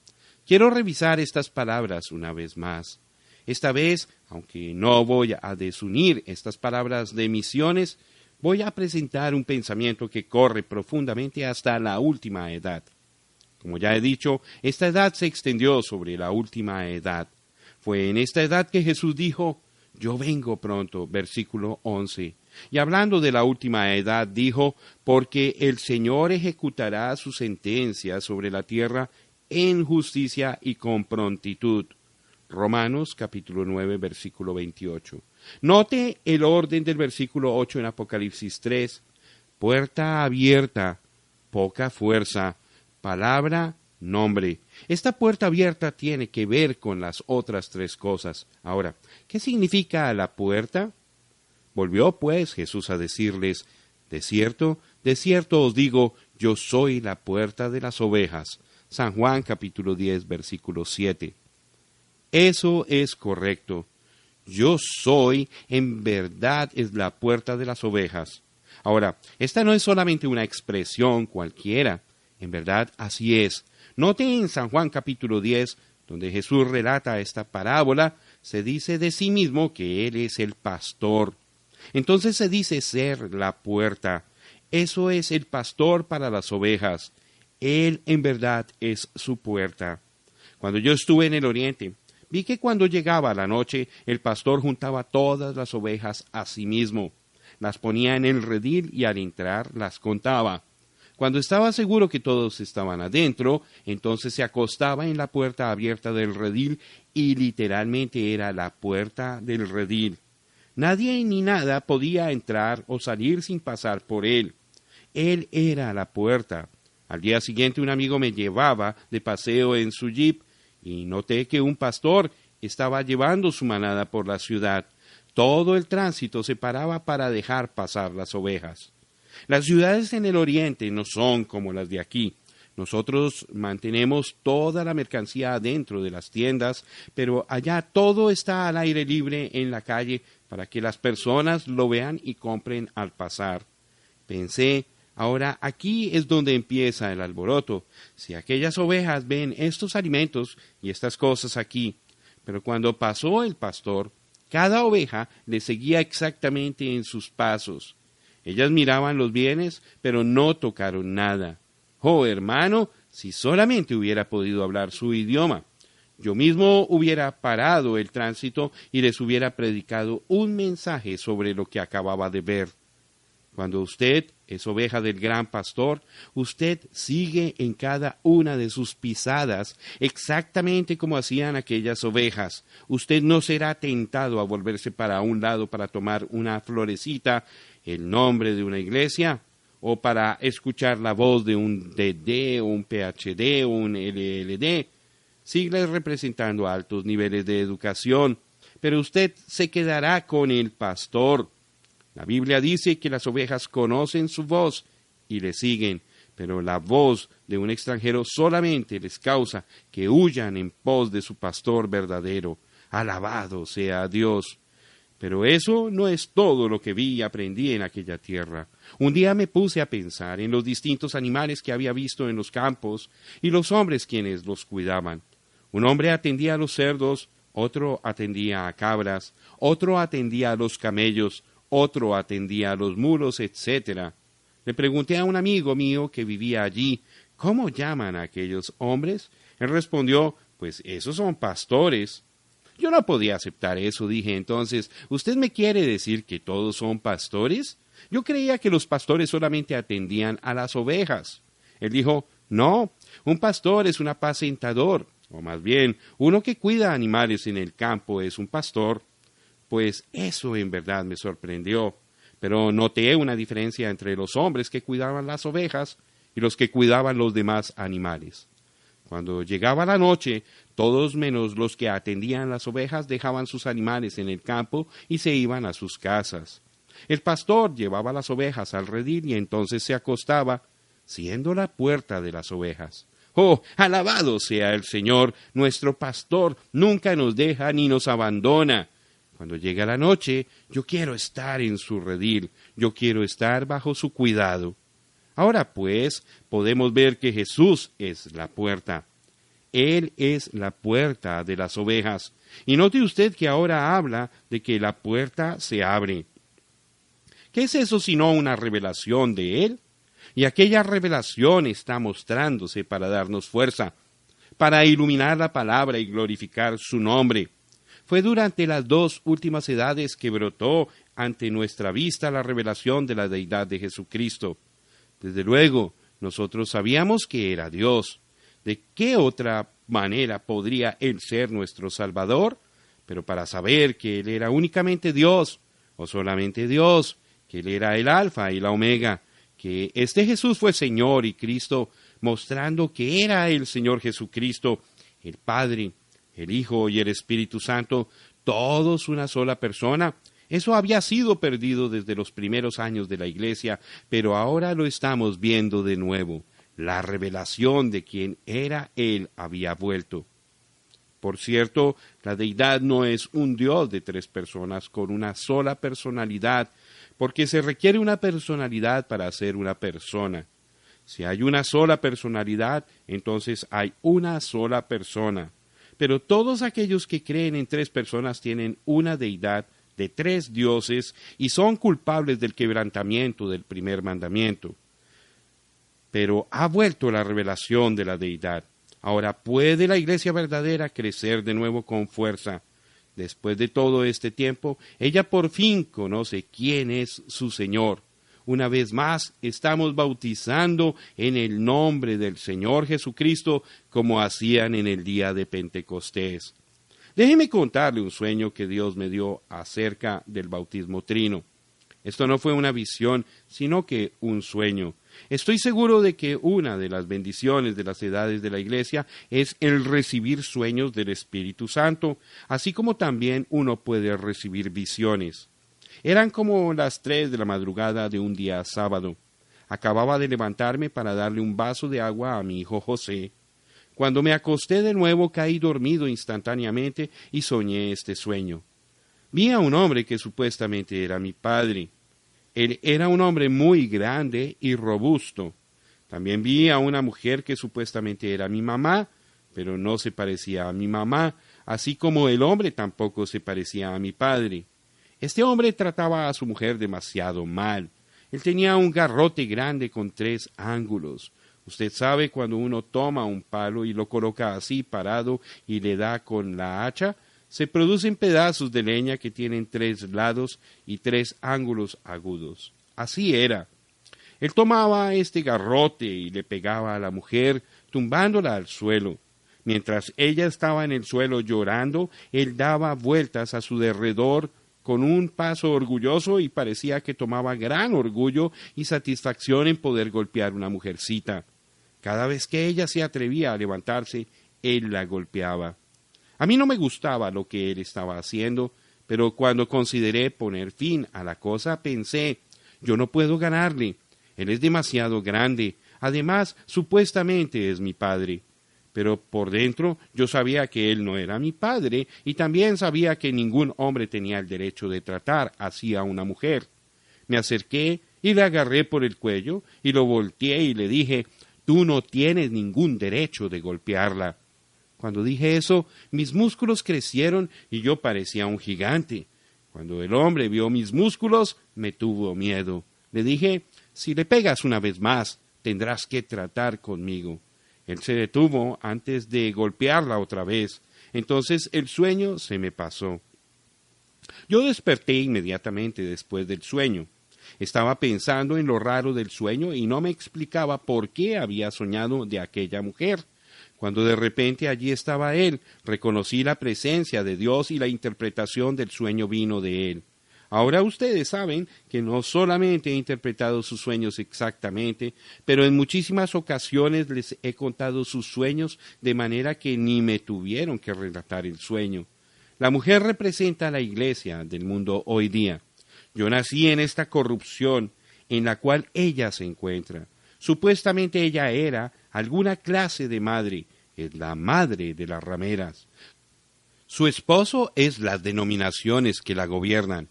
Quiero revisar estas palabras una vez más. Esta vez, aunque no voy a desunir estas palabras de misiones, voy a presentar un pensamiento que corre profundamente hasta la última edad. Como ya he dicho, esta edad se extendió sobre la última edad. Fue en esta edad que Jesús dijo, yo vengo pronto, versículo 11. Y hablando de la última edad, dijo, porque el Señor ejecutará su sentencia sobre la tierra en justicia y con prontitud. Romanos capítulo 9, versículo 28. Note el orden del versículo 8 en Apocalipsis 3. Puerta abierta, poca fuerza, palabra, nombre. Esta puerta abierta tiene que ver con las otras tres cosas. Ahora, ¿qué significa la puerta? Volvió pues Jesús a decirles, de cierto os digo, yo soy la puerta de las ovejas. San Juan capítulo 10, versículo 7. Eso es correcto. Yo soy, en verdad, es la puerta de las ovejas. Ahora, esta no es solamente una expresión cualquiera. En verdad, así es. Note en San Juan capítulo 10, donde Jesús relata esta parábola, se dice de sí mismo que Él es el pastor. Entonces se dice ser la puerta. Eso es el pastor para las ovejas. Él en verdad es su puerta. Cuando yo estuve en el Oriente, vi que cuando llegaba la noche, el pastor juntaba todas las ovejas a sí mismo. Las ponía en el redil y al entrar las contaba. Cuando estaba seguro que todos estaban adentro, entonces se acostaba en la puerta abierta del redil y literalmente era la puerta del redil. Nadie ni nada podía entrar o salir sin pasar por él. Él era la puerta. Al día siguiente un amigo me llevaba de paseo en su jeep y noté que un pastor estaba llevando su manada por la ciudad. Todo el tránsito se paraba para dejar pasar las ovejas. Las ciudades en el oriente no son como las de aquí. Nosotros mantenemos toda la mercancía dentro de las tiendas, pero allá todo está al aire libre en la calle para que las personas lo vean y compren al pasar. Pensé, ahora aquí es donde empieza el alboroto. Si aquellas ovejas ven estos alimentos y estas cosas aquí, pero cuando pasó el pastor, cada oveja le seguía exactamente en sus pasos. Ellas miraban los bienes, pero no tocaron nada. Oh, hermano, si solamente hubiera podido hablar su idioma. Yo mismo hubiera parado el tránsito y les hubiera predicado un mensaje sobre lo que acababa de ver. Cuando usted es oveja del gran pastor, usted sigue en cada una de sus pisadas, exactamente como hacían aquellas ovejas. Usted no será tentado a volverse para un lado para tomar una florecita, el nombre de una iglesia, o para escuchar la voz de un DD, o un PhD, o un LLD, siglas representando altos niveles de educación, pero usted se quedará con el pastor. La Biblia dice que las ovejas conocen su voz y le siguen, pero la voz de un extranjero solamente les causa que huyan en pos de su pastor verdadero. Alabado sea Dios. Pero eso no es todo lo que vi y aprendí en aquella tierra. Un día me puse a pensar en los distintos animales que había visto en los campos y los hombres quienes los cuidaban. Un hombre atendía a los cerdos, otro atendía a cabras, otro atendía a los camellos, otro atendía a los mulos, etc. Le pregunté a un amigo mío que vivía allí, ¿cómo llaman a aquellos hombres? Él respondió, pues esos son pastores. Yo no podía aceptar eso, dije entonces, ¿usted me quiere decir que todos son pastores? Yo creía que los pastores solamente atendían a las ovejas. Él dijo, no, un pastor es un apacentador, o más bien, uno que cuida animales en el campo es un pastor. Pues eso en verdad me sorprendió, pero noté una diferencia entre los hombres que cuidaban las ovejas y los que cuidaban los demás animales. Cuando llegaba la noche, todos menos los que atendían las ovejas dejaban sus animales en el campo y se iban a sus casas. El pastor llevaba las ovejas al redil y entonces se acostaba, siendo la puerta de las ovejas. ¡Oh, alabado sea el Señor! Nuestro pastor nunca nos deja ni nos abandona. Cuando llega la noche, yo quiero estar en su redil, yo quiero estar bajo su cuidado. Ahora pues, podemos ver que Jesús es la puerta. Él es la puerta de las ovejas. Y note usted que ahora habla de que la puerta se abre. ¿Qué es eso sino una revelación de Él? Y aquella revelación está mostrándose para darnos fuerza, para iluminar la palabra y glorificar su nombre. Fue durante las 2 últimas edades que brotó ante nuestra vista la revelación de la deidad de Jesucristo. Desde luego, nosotros sabíamos que era Dios. ¿De qué otra manera podría Él ser nuestro Salvador? pero para saber que Él era únicamente Dios, o solamente Dios, que Él era el Alfa y la Omega, que este Jesús fue Señor y Cristo, mostrando que era el Señor Jesucristo, el Padre, el Hijo y el Espíritu Santo, todos una sola persona. Eso había sido perdido desde los primeros años de la Iglesia, pero ahora lo estamos viendo de nuevo. La revelación de quién era Él había vuelto. Por cierto, la deidad no es un Dios de tres personas con una sola personalidad, porque se requiere una personalidad para ser una persona. Si hay una sola personalidad, entonces hay una sola persona. Pero todos aquellos que creen en tres personas tienen una deidad de tres dioses y son culpables del quebrantamiento del primer mandamiento. Pero ha vuelto la revelación de la deidad. Ahora puede la iglesia verdadera crecer de nuevo con fuerza. Después de todo este tiempo, ella por fin conoce quién es su Señor. Una vez más, estamos bautizando en el nombre del Señor Jesucristo, como hacían en el día de Pentecostés. Déjeme contarle un sueño que Dios me dio acerca del bautismo trino. Esto no fue una visión, sino que un sueño. Estoy seguro de que una de las bendiciones de las edades de la Iglesia es el recibir sueños del Espíritu Santo, así como también uno puede recibir visiones. Eran como las 3 de la madrugada de un día sábado. Acababa de levantarme para darle un vaso de agua a mi hijo José. Cuando me acosté de nuevo caí dormido instantáneamente y soñé este sueño. Vi a un hombre que supuestamente era mi padre. Él era un hombre muy grande y robusto. También vi a una mujer que supuestamente era mi mamá, pero no se parecía a mi mamá, así como el hombre tampoco se parecía a mi padre. Este hombre trataba a su mujer demasiado mal. Él tenía un garrote grande con 3 ángulos. Usted sabe cuando uno toma un palo y lo coloca así parado y le da con la hacha, se producen pedazos de leña que tienen 3 lados y 3 ángulos agudos. Así era. Él tomaba este garrote y le pegaba a la mujer, tumbándola al suelo. Mientras ella estaba en el suelo llorando, él daba vueltas a su derredor con un paso orgulloso y parecía que tomaba gran orgullo y satisfacción en poder golpear una mujercita. Cada vez que ella se atrevía a levantarse, él la golpeaba. A mí no me gustaba lo que él estaba haciendo, pero cuando consideré poner fin a la cosa, pensé, yo no puedo ganarle. Él es demasiado grande. Además, supuestamente es mi padre. Pero por dentro yo sabía que él no era mi padre y también sabía que ningún hombre tenía el derecho de tratar así a una mujer. Me acerqué y le agarré por el cuello y lo volteé y le dije, tú no tienes ningún derecho de golpearla. Cuando dije eso, mis músculos crecieron y yo parecía un gigante. Cuando el hombre vio mis músculos, me tuvo miedo. Le dije, si le pegas una vez más, tendrás que tratar conmigo. Él se detuvo antes de golpearla otra vez. Entonces el sueño se me pasó. Yo desperté inmediatamente después del sueño. Estaba pensando en lo raro del sueño y no me explicaba por qué había soñado de aquella mujer. Cuando de repente allí estaba él, reconocí la presencia de Dios y la interpretación del sueño vino de él. Ahora ustedes saben que no solamente he interpretado sus sueños exactamente, pero en muchísimas ocasiones les he contado sus sueños de manera que ni me tuvieron que relatar el sueño. La mujer representa a la iglesia del mundo hoy día. Yo nací en esta corrupción en la cual ella se encuentra. Supuestamente ella era alguna clase de madre, es la madre de las rameras. Su esposo es las denominaciones que la gobiernan.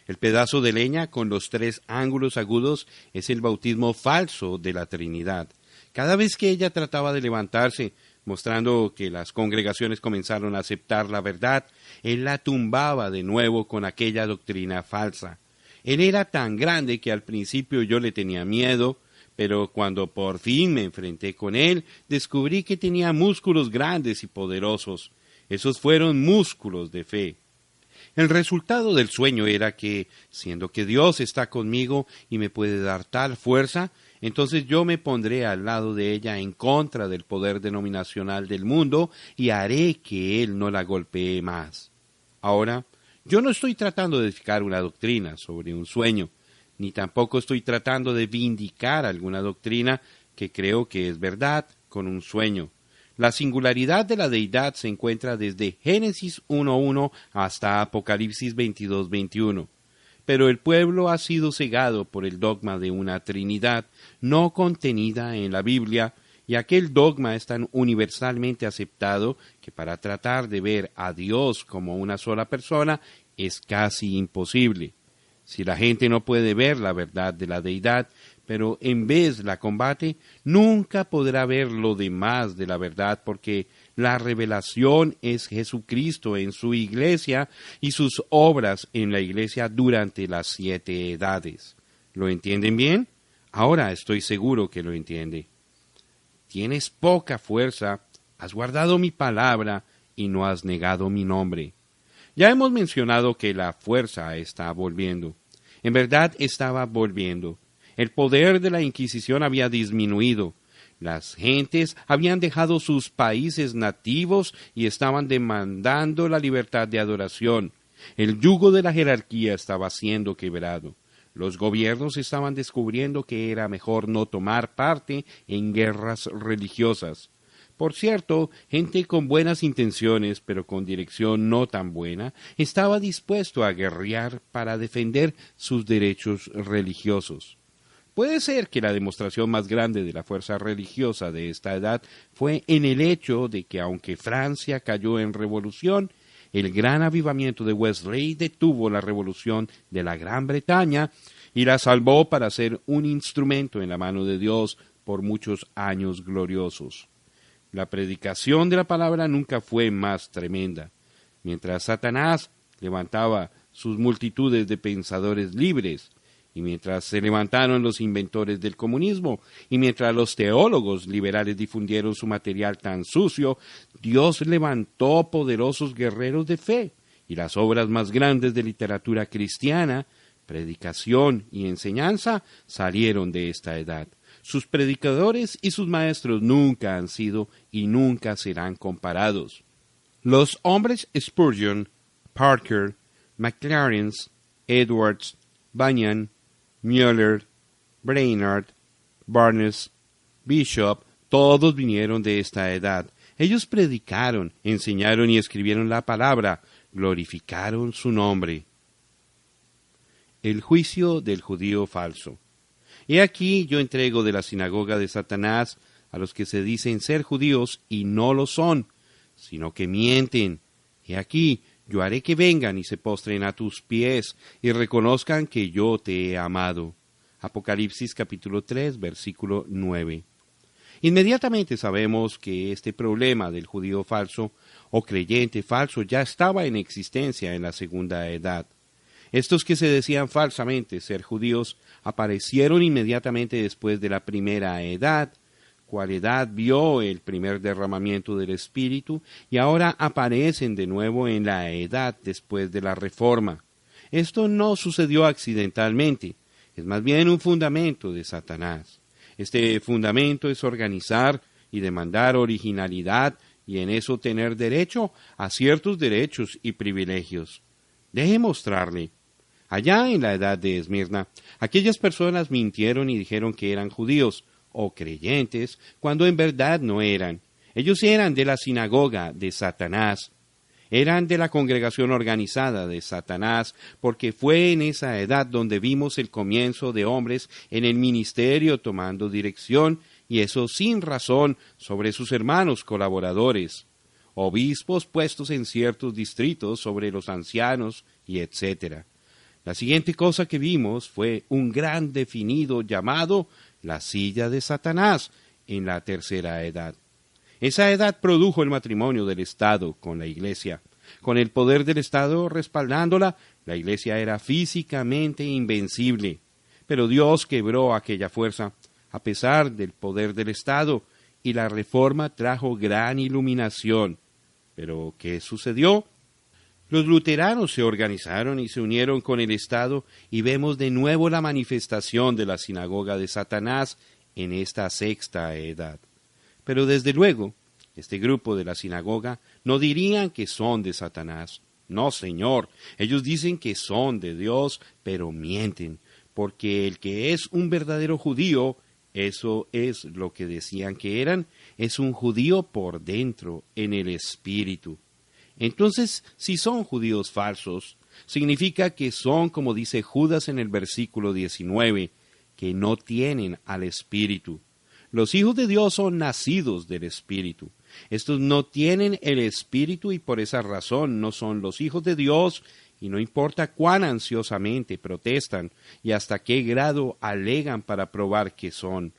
El pedazo de leña con los 3 ángulos agudos es el bautismo falso de la Trinidad. Cada vez que ella trataba de levantarse, mostrando que las congregaciones comenzaron a aceptar la verdad, él la tumbaba de nuevo con aquella doctrina falsa. Él era tan grande que al principio yo le tenía miedo, pero cuando por fin me enfrenté con él, descubrí que tenía músculos grandes y poderosos. Esos fueron músculos de fe. El resultado del sueño era que, siendo que Dios está conmigo y me puede dar tal fuerza, entonces yo me pondré al lado de ella en contra del poder denominacional del mundo y haré que él no la golpee más. Ahora, yo no estoy tratando de edificar una doctrina sobre un sueño, ni tampoco estoy tratando de vindicar alguna doctrina que creo que es verdad con un sueño. La singularidad de la deidad se encuentra desde Génesis 1:1 hasta Apocalipsis 22:21. Pero el pueblo ha sido cegado por el dogma de una Trinidad no contenida en la Biblia, y aquel dogma es tan universalmente aceptado que para tratar de ver a Dios como una sola persona es casi imposible. Si la gente no puede ver la verdad de la deidad, pero en vez la combate, nunca podrá ver lo demás de la verdad, porque la revelación es Jesucristo en su iglesia y sus obras en la iglesia durante las 7 edades. ¿Lo entienden bien? Ahora estoy seguro que lo entiende. Tienes poca fuerza, has guardado mi palabra y no has negado mi nombre. Ya hemos mencionado que la fuerza está volviendo. En verdad estaba volviendo. El poder de la Inquisición había disminuido. Las gentes habían dejado sus países nativos y estaban demandando la libertad de adoración. El yugo de la jerarquía estaba siendo quebrado. Los gobiernos estaban descubriendo que era mejor no tomar parte en guerras religiosas. Por cierto, gente con buenas intenciones, pero con dirección no tan buena, estaba dispuesto a guerrear para defender sus derechos religiosos. Puede ser que la demostración más grande de la fuerza religiosa de esta edad fue en el hecho de que aunque Francia cayó en revolución, el gran avivamiento de Wesley detuvo la revolución de la Gran Bretaña y la salvó para ser un instrumento en la mano de Dios por muchos años gloriosos. La predicación de la palabra nunca fue más tremenda. Mientras Satanás levantaba sus multitudes de pensadores libres, y mientras se levantaron los inventores del comunismo, y mientras los teólogos liberales difundieron su material tan sucio, Dios levantó poderosos guerreros de fe, y las obras más grandes de literatura cristiana, predicación y enseñanza salieron de esta edad. Sus predicadores y sus maestros nunca han sido y nunca serán comparados. Los hombres Spurgeon, Parker, Maclaren, Edwards, Bunyan, Mueller, Brainerd, Barnes, Bishop, todos vinieron de esta edad. Ellos predicaron, enseñaron y escribieron la palabra, glorificaron su nombre. El juicio del judío falso. He aquí yo entrego de la sinagoga de Satanás a los que se dicen ser judíos y no lo son, sino que mienten. He aquí yo haré que vengan y se postren a tus pies y reconozcan que yo te he amado. Apocalipsis capítulo 3, versículo 9. Inmediatamente sabemos que este problema del judío falso o creyente falso ya estaba en existencia en la segunda edad. Estos que se decían falsamente ser judíos aparecieron inmediatamente después de la primera edad, cual edad vio el primer derramamiento del Espíritu, y ahora aparecen de nuevo en la edad después de la Reforma. Esto no sucedió accidentalmente, es más bien un fundamento de Satanás. Este fundamento es organizar y demandar originalidad y en eso tener derecho a ciertos derechos y privilegios. Deje mostrarle. Allá en la edad de Esmirna, aquellas personas mintieron y dijeron que eran judíos o creyentes, cuando en verdad no eran. Ellos eran de la sinagoga de Satanás. Eran de la congregación organizada de Satanás, porque fue en esa edad donde vimos el comienzo de hombres en el ministerio tomando dirección, y eso sin razón, sobre sus hermanos colaboradores. Obispos puestos en ciertos distritos sobre los ancianos, y etc. La siguiente cosa que vimos fue un gran definido llamado la silla de Satanás en la tercera edad. Esa edad produjo el matrimonio del Estado con la Iglesia. Con el poder del Estado respaldándola, la Iglesia era físicamente invencible. Pero Dios quebró aquella fuerza, a pesar del poder del Estado, y la Reforma trajo gran iluminación. ¿Pero qué sucedió? Los luteranos se organizaron y se unieron con el Estado y vemos de nuevo la manifestación de la sinagoga de Satanás en esta sexta edad. Pero desde luego, este grupo de la sinagoga no dirían que son de Satanás. No, Señor, ellos dicen que son de Dios, pero mienten, porque el que es un verdadero judío, eso es lo que decían que eran, es un judío por dentro, en el espíritu. Entonces, si son judíos falsos, significa que son, como dice Judas en el versículo 19, que no tienen al Espíritu. Los hijos de Dios son nacidos del Espíritu. Estos no tienen el Espíritu y por esa razón no son los hijos de Dios, y no importa cuán ansiosamente protestan y hasta qué grado alegan para probar que son.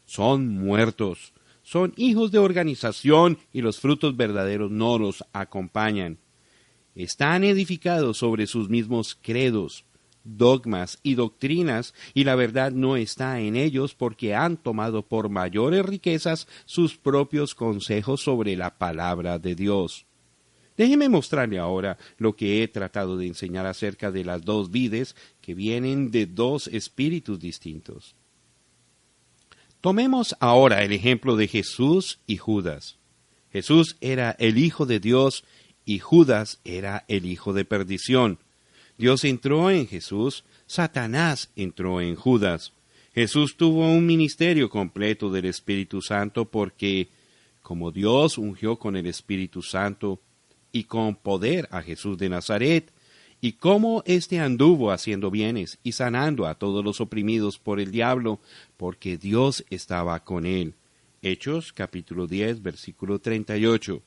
Son muertos. Son hijos de organización y los frutos verdaderos no los acompañan. Están edificados sobre sus mismos credos, dogmas y doctrinas, y la verdad no está en ellos porque han tomado por mayores riquezas sus propios consejos sobre la palabra de Dios. Déjeme mostrarle ahora lo que he tratado de enseñar acerca de las dos vides que vienen de dos espíritus distintos. Tomemos ahora el ejemplo de Jesús y Judas. Jesús era el Hijo de Dios y Judas era el hijo de perdición. Dios entró en Jesús, Satanás entró en Judas. Jesús tuvo un ministerio completo del Espíritu Santo porque, como Dios ungió con el Espíritu Santo y con poder a Jesús de Nazaret, y como éste anduvo haciendo bienes y sanando a todos los oprimidos por el diablo, porque Dios estaba con él. Hechos capítulo 10, versículo 38.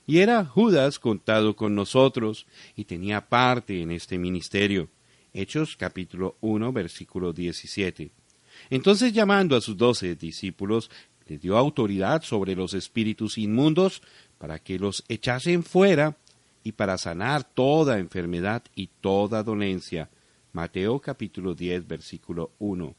Y era Judas contado con nosotros, y tenía parte en este ministerio. Hechos capítulo 1, versículo 17. Entonces, llamando a sus 12 discípulos, les dio autoridad sobre los espíritus inmundos para que los echasen fuera y para sanar toda enfermedad y toda dolencia. Mateo capítulo 10, versículo 1.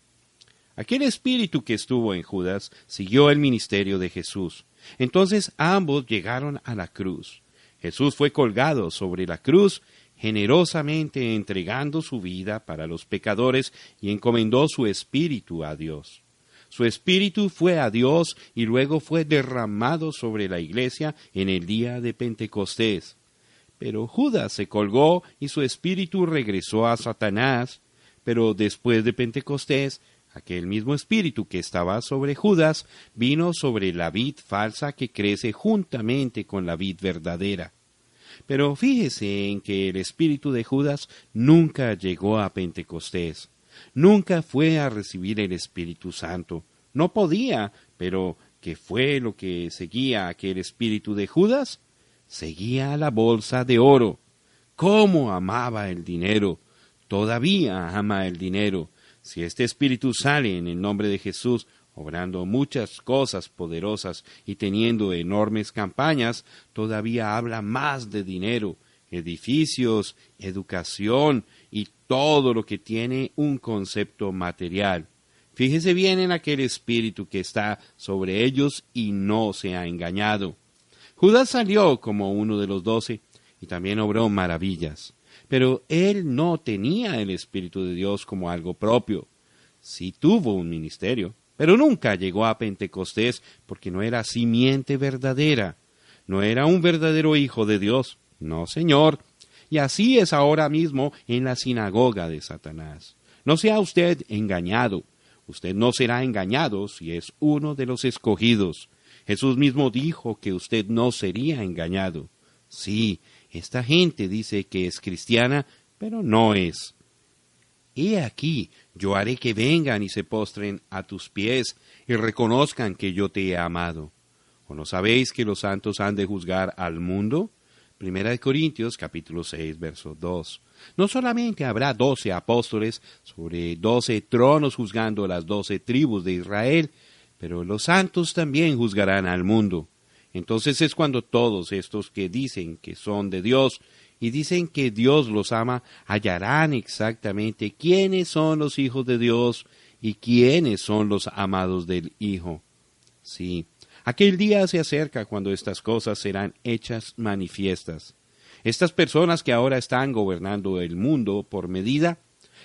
Aquel espíritu que estuvo en Judas siguió el ministerio de Jesús. Entonces ambos llegaron a la cruz. Jesús fue colgado sobre la cruz, generosamente entregando su vida para los pecadores y encomendó su espíritu a Dios. Su espíritu fue a Dios y luego fue derramado sobre la iglesia en el día de Pentecostés. Pero Judas se colgó y su espíritu regresó a Satanás. Pero después de Pentecostés, aquel mismo espíritu que estaba sobre Judas vino sobre la vid falsa que crece juntamente con la vid verdadera. Pero fíjese en que el espíritu de Judas nunca llegó a Pentecostés. Nunca fue a recibir el Espíritu Santo. No podía, pero ¿qué fue lo que seguía aquel espíritu de Judas? Seguía la bolsa de oro. ¡Cómo amaba el dinero! Todavía ama el dinero. Si este espíritu sale en el nombre de Jesús, obrando muchas cosas poderosas y teniendo enormes campañas, todavía habla más de dinero, edificios, educación y todo lo que tiene un concepto material. Fíjese bien en aquel espíritu que está sobre ellos y no se ha engañado. Judas salió como uno de los 12 y también obró maravillas. Pero él no tenía el Espíritu de Dios como algo propio. Sí tuvo un ministerio, pero nunca llegó a Pentecostés porque no era simiente verdadera. No era un verdadero hijo de Dios. No, Señor. Y así es ahora mismo en la sinagoga de Satanás. No sea usted engañado. Usted no será engañado si es uno de los escogidos. Jesús mismo dijo que usted no sería engañado. Sí, esta gente dice que es cristiana, pero no es. He aquí, yo haré que vengan y se postren a tus pies y reconozcan que yo te he amado. ¿O no sabéis que los santos han de juzgar al mundo? 1 Corintios capítulo 6, verso 2. No solamente habrá 12 apóstoles sobre 12 tronos juzgando las 12 tribus de Israel, pero los santos también juzgarán al mundo. Entonces es cuando todos estos que dicen que son de Dios y dicen que Dios los ama, hallarán exactamente quiénes son los hijos de Dios y quiénes son los amados del Hijo. Sí, aquel día se acerca cuando estas cosas serán hechas manifiestas. Estas personas que ahora están gobernando el mundo por medida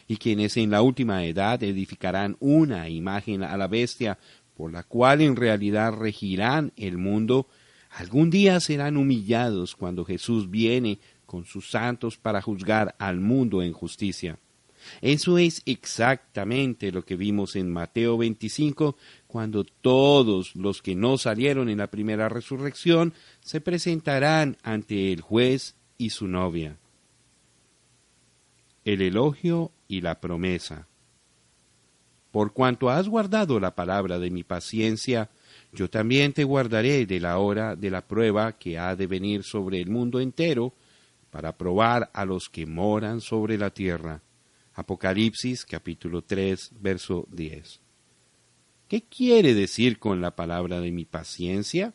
y quienes en la última edad edificarán una imagen a la bestia por la cual en realidad regirán el mundo, algún día serán humillados cuando Jesús viene con sus santos para juzgar al mundo en justicia. Eso es exactamente lo que vimos en Mateo 25, cuando todos los que no salieron en la primera resurrección se presentarán ante el juez y su novia. El elogio y la promesa. Por cuanto has guardado la palabra de mi paciencia, yo también te guardaré de la hora de la prueba que ha de venir sobre el mundo entero, para probar a los que moran sobre la tierra. Apocalipsis capítulo 3, verso 10. ¿Qué quiere decir con la palabra de mi paciencia?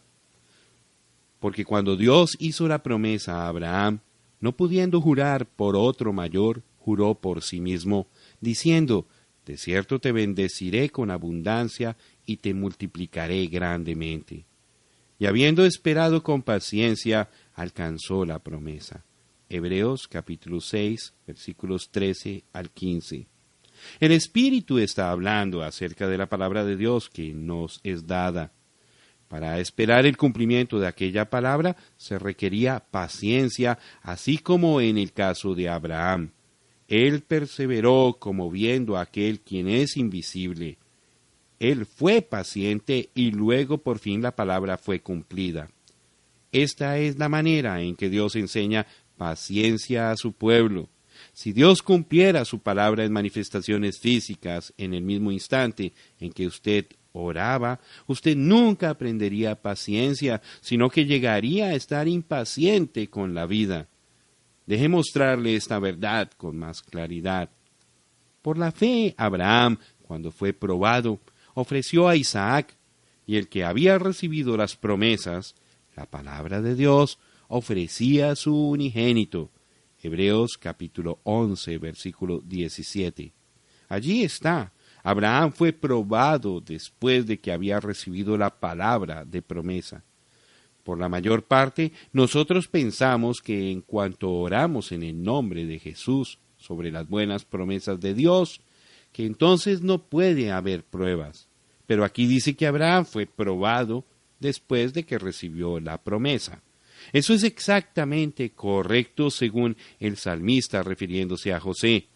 Porque cuando Dios hizo la promesa a Abraham, no pudiendo jurar por otro mayor, juró por sí mismo, diciendo: de cierto te bendeciré con abundancia y te multiplicaré grandemente. Y habiendo esperado con paciencia, alcanzó la promesa. Hebreos capítulo 6, versículos 13 al 15. El Espíritu está hablando acerca de la palabra de Dios que nos es dada. Para esperar el cumplimiento de aquella palabra se requería paciencia, así como en el caso de Abraham. Él perseveró como viendo a aquel quien es invisible. Él fue paciente y luego por fin la palabra fue cumplida. Esta es la manera en que Dios enseña paciencia a su pueblo. Si Dios cumpliera su palabra en manifestaciones físicas en el mismo instante en que usted oraba, usted nunca aprendería paciencia, sino que llegaría a estar impaciente con la vida. Deje mostrarle esta verdad con más claridad. Por la fe, Abraham, cuando fue probado, ofreció a Isaac, y el que había recibido las promesas, la palabra de Dios, ofrecía a su unigénito. Hebreos capítulo 11, versículo 17. Allí está. Abraham fue probado después de que había recibido la palabra de promesa. Por la mayor parte, nosotros pensamos que en cuanto oramos en el nombre de Jesús sobre las buenas promesas de Dios, que entonces no puede haber pruebas. Pero aquí dice que Abraham fue probado después de que recibió la promesa. Eso es exactamente correcto según el salmista refiriéndose a José.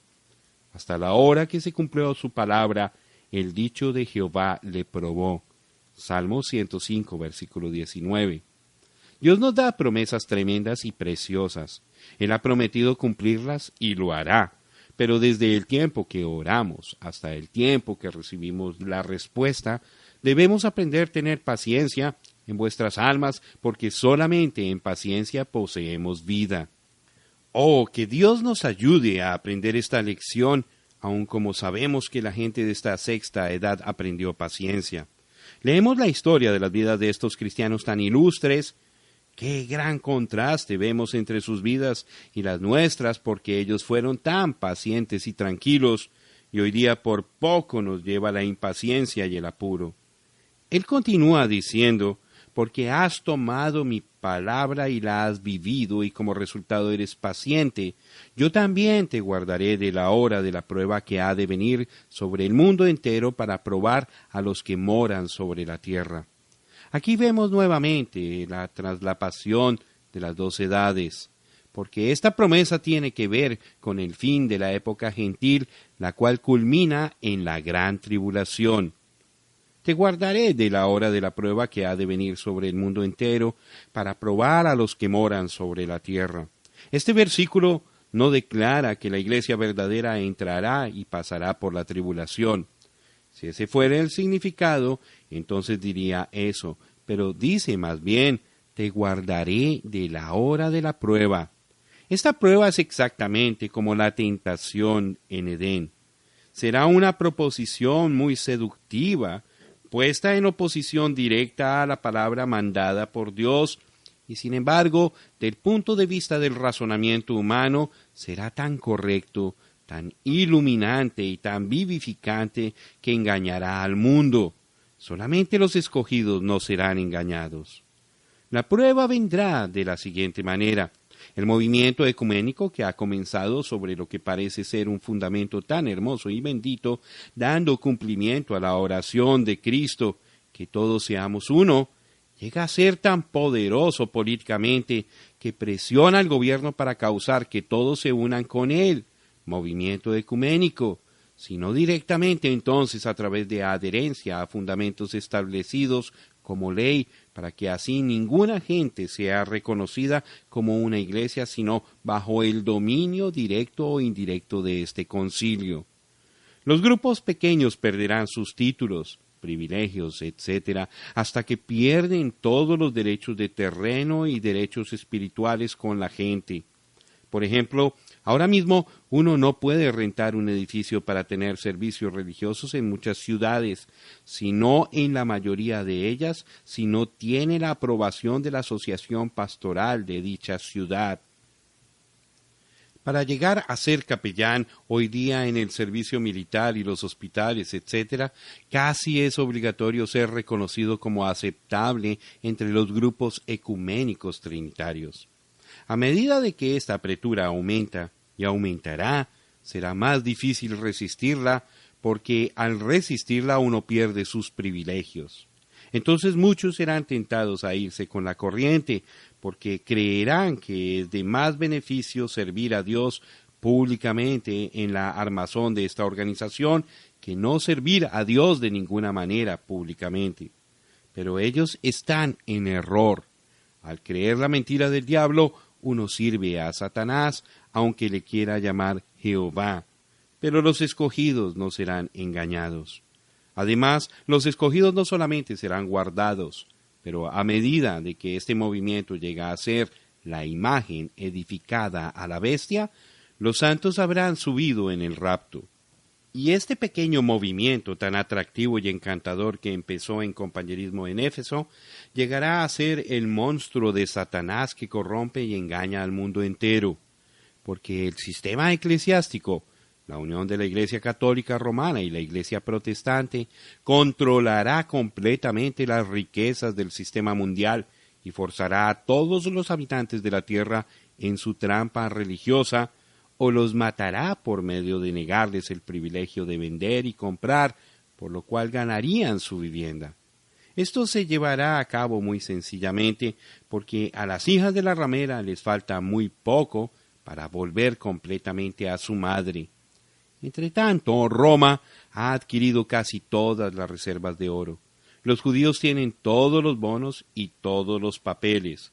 Hasta la hora que se cumplió su palabra, el dicho de Jehová le probó. Salmo 105, versículo 19. Dios nos da promesas tremendas y preciosas. Él ha prometido cumplirlas y lo hará. Pero desde el tiempo que oramos hasta el tiempo que recibimos la respuesta, debemos aprender a tener paciencia en vuestras almas, porque solamente en paciencia poseemos vida. Oh, que Dios nos ayude a aprender esta lección, aun como sabemos que la gente de esta sexta edad aprendió paciencia. Leemos la historia de las vidas de estos cristianos tan ilustres. Qué gran contraste vemos entre sus vidas y las nuestras, porque ellos fueron tan pacientes y tranquilos, y hoy día por poco nos lleva la impaciencia y el apuro. Él continúa diciendo: porque has tomado mi palabra y la has vivido, y como resultado eres paciente, yo también te guardaré de la hora de la prueba que ha de venir sobre el mundo entero para probar a los que moran sobre la tierra. Aquí vemos nuevamente la traslapación de las dos edades, porque esta promesa tiene que ver con el fin de la época gentil, la cual culmina en la gran tribulación. Te guardaré de la hora de la prueba que ha de venir sobre el mundo entero, para probar a los que moran sobre la tierra. Este versículo no declara que la iglesia verdadera entrará y pasará por la tribulación. Si ese fuera el significado, entonces diría eso, pero dice más bien: te guardaré de la hora de la prueba. Esta prueba es exactamente como la tentación en Edén. Será una proposición muy seductiva, puesta en oposición directa a la palabra mandada por Dios, y sin embargo, del punto de vista del razonamiento humano, será tan correcto, tan iluminante y tan vivificante que engañará al mundo. Solamente los escogidos no serán engañados. La prueba vendrá de la siguiente manera. El movimiento ecuménico que ha comenzado sobre lo que parece ser un fundamento tan hermoso y bendito, dando cumplimiento a la oración de Cristo, que todos seamos uno, llega a ser tan poderoso políticamente que presiona al gobierno para causar que todos se unan con él, movimiento ecuménico, sino directamente entonces a través de adherencia a fundamentos establecidos como ley, para que así ninguna gente sea reconocida como una iglesia, sino bajo el dominio directo o indirecto de este concilio. Los grupos pequeños perderán sus títulos, privilegios, etc., hasta que pierden todos los derechos de terreno y derechos espirituales con la gente. Por ejemplo, ahora mismo uno no puede rentar un edificio para tener servicios religiosos en muchas ciudades, sino en la mayoría de ellas, si no tiene la aprobación de la asociación pastoral de dicha ciudad. Para llegar a ser capellán hoy día en el servicio militar y los hospitales, etc., casi es obligatorio ser reconocido como aceptable entre los grupos ecuménicos trinitarios. A medida de que esta apretura aumenta y aumentará, será más difícil resistirla, porque al resistirla uno pierde sus privilegios. Entonces muchos serán tentados a irse con la corriente, porque creerán que es de más beneficio servir a Dios públicamente en la armazón de esta organización que no servir a Dios de ninguna manera públicamente. Pero ellos están en error. Al creer la mentira del diablo, uno sirve a Satanás, aunque le quiera llamar Jehová. Pero los escogidos no serán engañados. Además, los escogidos no solamente serán guardados, pero a medida de que este movimiento llega a ser la imagen edificada a la bestia, los santos habrán subido en el rapto. Y este pequeño movimiento tan atractivo y encantador que empezó en compañerismo en Éfeso, llegará a ser el monstruo de Satanás que corrompe y engaña al mundo entero, porque el sistema eclesiástico, la unión de la Iglesia Católica Romana y la Iglesia Protestante, controlará completamente las riquezas del sistema mundial y forzará a todos los habitantes de la tierra en su trampa religiosa, o los matará por medio de negarles el privilegio de vender y comprar, por lo cual ganarían su vivienda. Esto se llevará a cabo muy sencillamente porque a las hijas de la ramera les falta muy poco para volver completamente a su madre. Entretanto, Roma ha adquirido casi todas las reservas de oro. Los judíos tienen todos los bonos y todos los papeles.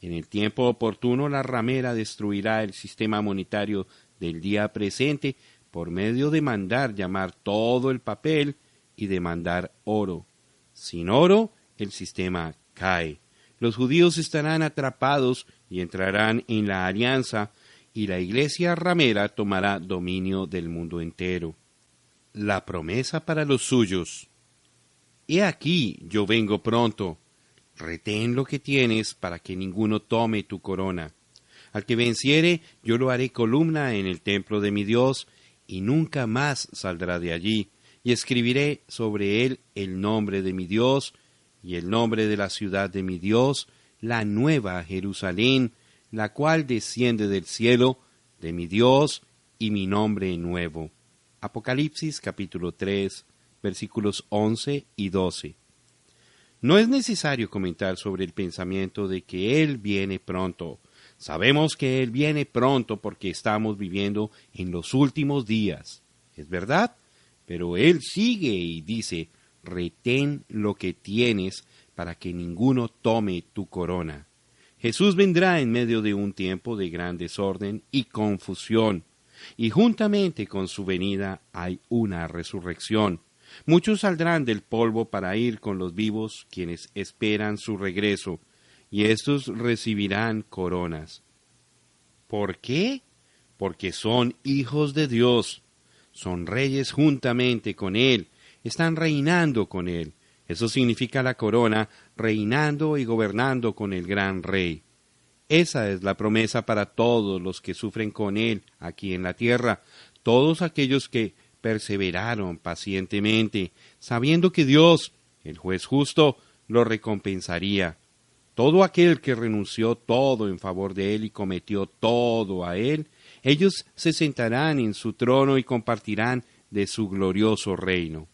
En el tiempo oportuno, la ramera destruirá el sistema monetario del día presente por medio de mandar llamar todo el papel y de mandar oro. Sin oro, el sistema cae. Los judíos estarán atrapados y entrarán en la alianza, y la iglesia ramera tomará dominio del mundo entero. La promesa para los suyos. He aquí, yo vengo pronto. Retén lo que tienes para que ninguno tome tu corona. Al que venciere, yo lo haré columna en el templo de mi Dios, y nunca más saldrá de allí, y escribiré sobre él el nombre de mi Dios, y el nombre de la ciudad de mi Dios, la nueva Jerusalén, la cual desciende del cielo, de mi Dios, y mi nombre nuevo. Apocalipsis capítulo 3, versículos 11 y 12. No es necesario comentar sobre el pensamiento de que Él viene pronto. Sabemos que Él viene pronto porque estamos viviendo en los últimos días. ¿Es verdad? Pero Él sigue y dice, retén lo que tienes para que ninguno tome tu corona. Jesús vendrá en medio de un tiempo de gran desorden y confusión, y juntamente con su venida hay una resurrección. Muchos saldrán del polvo para ir con los vivos, quienes esperan su regreso, y éstos recibirán coronas. ¿Por qué? Porque son hijos de Dios, son reyes juntamente con Él, están reinando con Él. Eso significa la corona, reinando y gobernando con el gran Rey. Esa es la promesa para todos los que sufren con Él aquí en la tierra, todos aquellos que perseveraron pacientemente, sabiendo que Dios, el juez justo, lo recompensaría. Todo aquel que renunció todo en favor de Él y cometió todo a Él, ellos se sentarán en su trono y compartirán de su glorioso reino.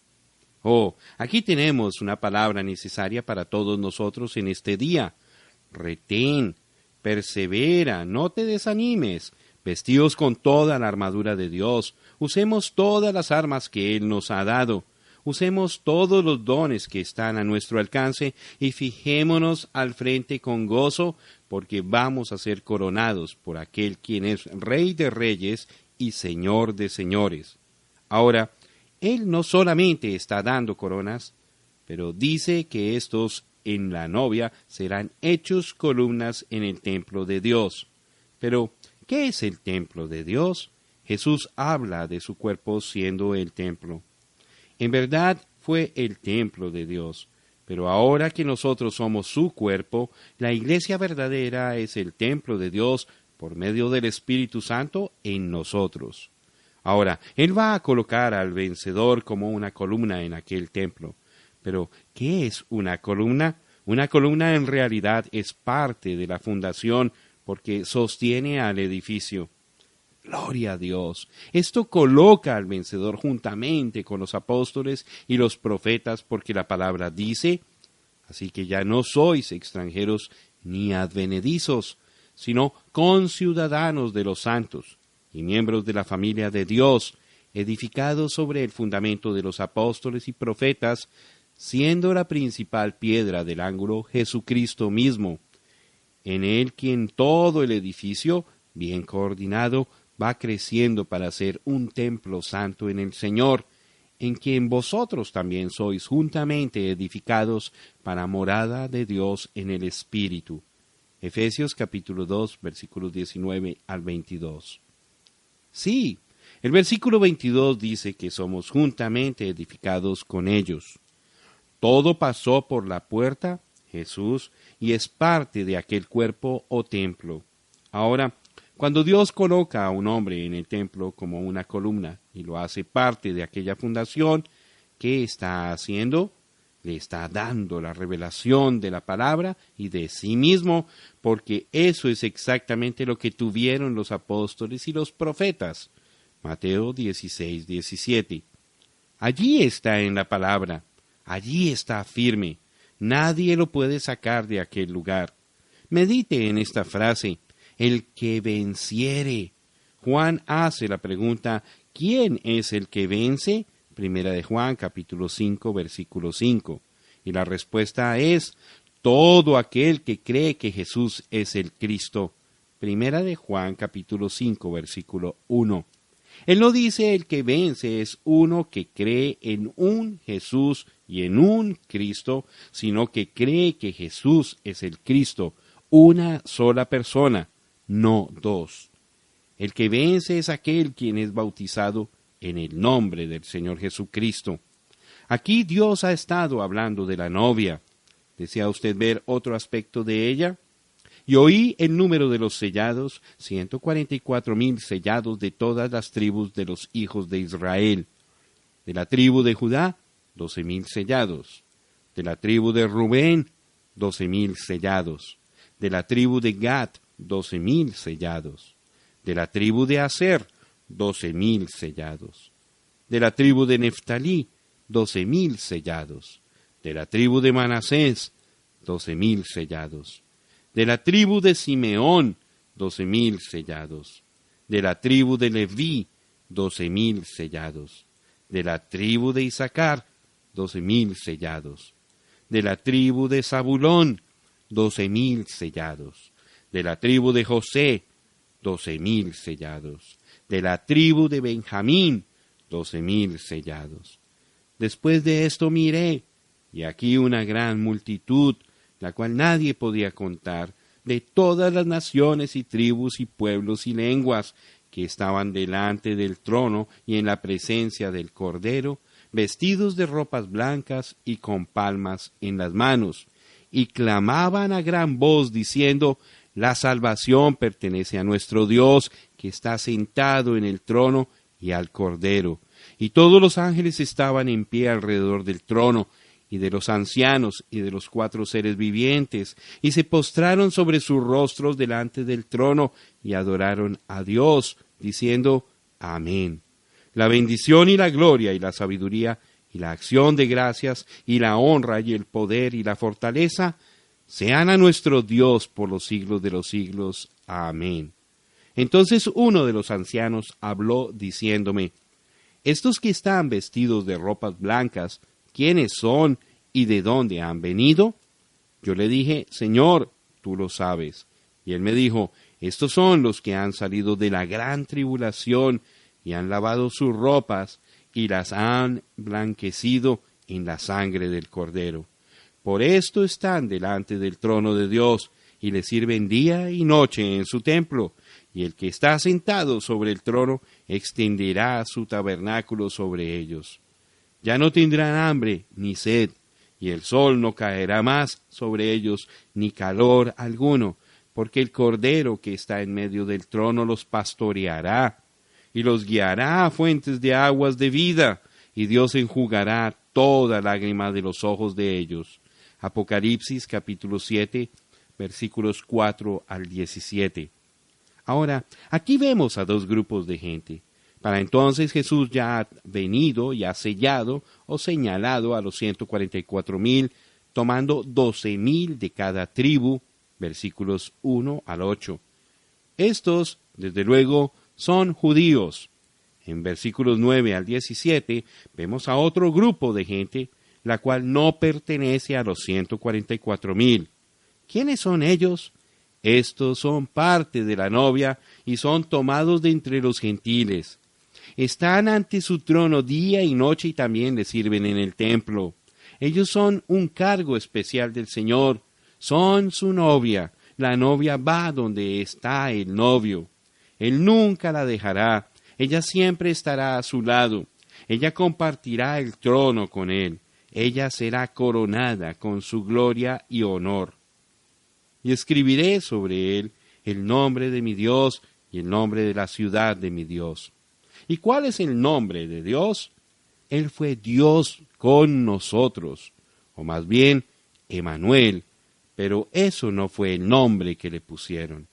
Oh, aquí tenemos una palabra necesaria para todos nosotros en este día. Retén, persevera, no te desanimes. Vestíos con toda la armadura de Dios. Usemos todas las armas que Él nos ha dado. Usemos todos los dones que están a nuestro alcance y fijémonos al frente con gozo, porque vamos a ser coronados por aquel quien es Rey de Reyes y Señor de Señores. Ahora, Él no solamente está dando coronas, pero dice que estos en la novia serán hechos columnas en el templo de Dios. Pero, ¿qué es el templo de Dios? Jesús habla de su cuerpo siendo el templo. En verdad fue el templo de Dios, pero ahora que nosotros somos su cuerpo, la iglesia verdadera es el templo de Dios por medio del Espíritu Santo en nosotros. Ahora, Él va a colocar al vencedor como una columna en aquel templo. Pero, ¿qué es una columna? Una columna en realidad es parte de la fundación porque sostiene al edificio. Gloria a Dios. Esto coloca al vencedor juntamente con los apóstoles y los profetas porque la palabra dice, así que ya no sois extranjeros ni advenedizos, sino conciudadanos de los santos y miembros de la familia de Dios, edificados sobre el fundamento de los apóstoles y profetas, siendo la principal piedra del ángulo Jesucristo mismo. En él quien todo el edificio, bien coordinado, va creciendo para ser un templo santo en el Señor, en quien vosotros también sois juntamente edificados para morada de Dios en el Espíritu. Efesios capítulo 2, versículos 19 al 22. Sí, el versículo 22 dice que somos juntamente edificados con ellos. Todo pasó por la puerta, Jesús, y es parte de aquel cuerpo o templo. Ahora, cuando Dios coloca a un hombre en el templo como una columna y lo hace parte de aquella fundación, ¿qué está haciendo? Le está dando la revelación de la palabra y de sí mismo, porque eso es exactamente lo que tuvieron los apóstoles y los profetas. Mateo 16, 17. Allí está en la palabra, allí está firme. Nadie lo puede sacar de aquel lugar. Medite en esta frase, el que venciere. Juan hace la pregunta, ¿quién es el que vence? Primera de Juan, capítulo 5, versículo 5. Y la respuesta es, todo aquel que cree que Jesús es el Cristo. Primera de Juan, capítulo 5, versículo 1. Él no dice el que vence es uno que cree en un Jesús y en un Cristo, sino que cree que Jesús es el Cristo, una sola persona, no dos. El que vence es aquel quien es bautizado en el nombre del Señor Jesucristo. Aquí Dios ha estado hablando de la novia. ¿Desea usted ver otro aspecto de ella? Y oí el número de los sellados, 144,000 sellados de todas las tribus de los hijos de Israel. De la tribu de Judá, 12,000 sellados. De la tribu de Rubén, 12,000 sellados. De la tribu de Gad, 12,000 sellados. De la tribu de Aser, 12,000 sellados. De la tribu de Neftalí, 12,000 sellados. De la tribu de Manasés, 12,000 sellados. De la tribu de Simeón, 12,000 sellados. De la tribu de Leví, 12,000 sellados. De la tribu de Isaacar, 12,000 sellados. De la tribu de Zabulón, 12,000 sellados. De la tribu de José, 12,000 sellados. De la tribu de Benjamín, 12,000 sellados. Después de esto miré, y aquí una gran multitud, la cual nadie podía contar, de todas las naciones y tribus y pueblos y lenguas que estaban delante del trono y en la presencia del Cordero, vestidos de ropas blancas y con palmas en las manos, y clamaban a gran voz diciendo, la salvación pertenece a nuestro Dios, que está sentado en el trono y al Cordero. Y todos los ángeles estaban en pie alrededor del trono, y de los ancianos y de los 4 seres vivientes, y se postraron sobre sus rostros delante del trono, y adoraron a Dios, diciendo, Amén. La bendición y la gloria y la sabiduría y la acción de gracias, y la honra, y el poder, y la fortaleza, sean a nuestro Dios por los siglos de los siglos. Amén. Entonces uno de los ancianos habló diciéndome: estos que están vestidos de ropas blancas, ¿quiénes son y de dónde han venido? Yo le dije: Señor, tú lo sabes. Y él me dijo: estos son los que han salido de la gran tribulación y han lavado sus ropas y las han blanquecido en la sangre del Cordero. Por esto están delante del trono de Dios y le sirven día y noche en su templo. Y el que está sentado sobre el trono extenderá su tabernáculo sobre ellos. Ya no tendrán hambre ni sed, y el sol no caerá más sobre ellos, ni calor alguno, porque el Cordero que está en medio del trono los pastoreará, y los guiará a fuentes de aguas de vida, y Dios enjugará toda lágrima de los ojos de ellos. Apocalipsis capítulo 7, versículos 4 al 17. Ahora, aquí vemos a dos grupos de gente. Para entonces Jesús ya ha venido y ha sellado o señalado a los 144,000, tomando 12,000 de cada tribu, versículos 1 al 8. Estos, desde luego, son judíos. En versículos 9 al 17 vemos a otro grupo de gente, la cual no pertenece a los 144,000. ¿Quiénes son ellos? Estos son parte de la novia y son tomados de entre los gentiles. Están ante su trono día y noche y también le sirven en el templo. Ellos son un cargo especial del Señor. Son su novia. La novia va donde está el novio. Él nunca la dejará. Ella siempre estará a su lado. Ella compartirá el trono con él. Ella será coronada con su gloria y honor. Y escribiré sobre él el nombre de mi Dios y el nombre de la ciudad de mi Dios. ¿Y cuál es el nombre de Dios? Él fue Dios con nosotros, o más bien, Emmanuel, pero eso no fue el nombre que le pusieron.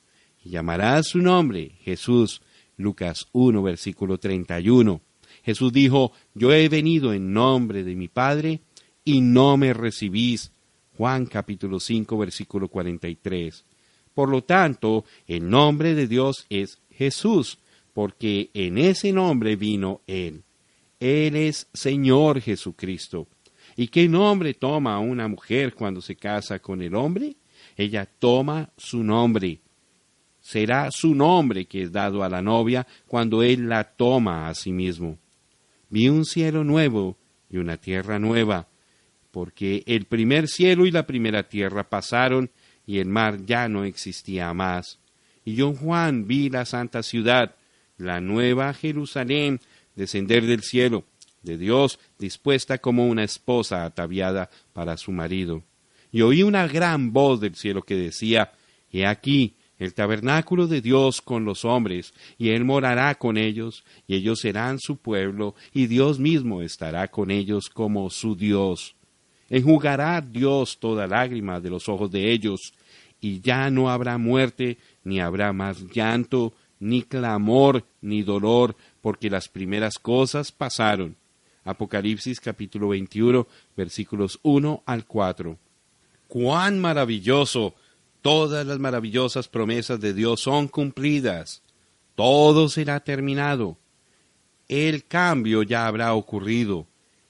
Y llamará su nombre Jesús, Lucas 1, versículo 31. Jesús dijo: yo he venido en nombre de mi Padre y no me recibís. Juan capítulo 5, versículo 43. Por lo tanto, el nombre de Dios es Jesús, porque en ese nombre vino Él. Él es Señor Jesucristo. ¿Y qué nombre toma una mujer cuando se casa con el hombre? Ella toma su nombre. Será su nombre que es dado a la novia cuando Él la toma a sí mismo. Vi un cielo nuevo y una tierra nueva, porque el primer cielo y la primera tierra pasaron, y el mar ya no existía más. Y yo, Juan, vi la santa ciudad, la nueva Jerusalén, descender del cielo, de Dios, dispuesta como una esposa ataviada para su marido. Y oí una gran voz del cielo que decía: he aquí, el tabernáculo de Dios con los hombres, y Él morará con ellos, y ellos serán su pueblo, y Dios mismo estará con ellos como su Dios. Enjugará Dios toda lágrima de los ojos de ellos, y ya no habrá muerte, ni habrá más llanto, ni clamor, ni dolor, porque las primeras cosas pasaron. Apocalipsis capítulo 21, versículos 1 al 4. ¡Cuán maravilloso! Todas las maravillosas promesas de Dios son cumplidas. Todo será terminado. El cambio ya habrá ocurrido.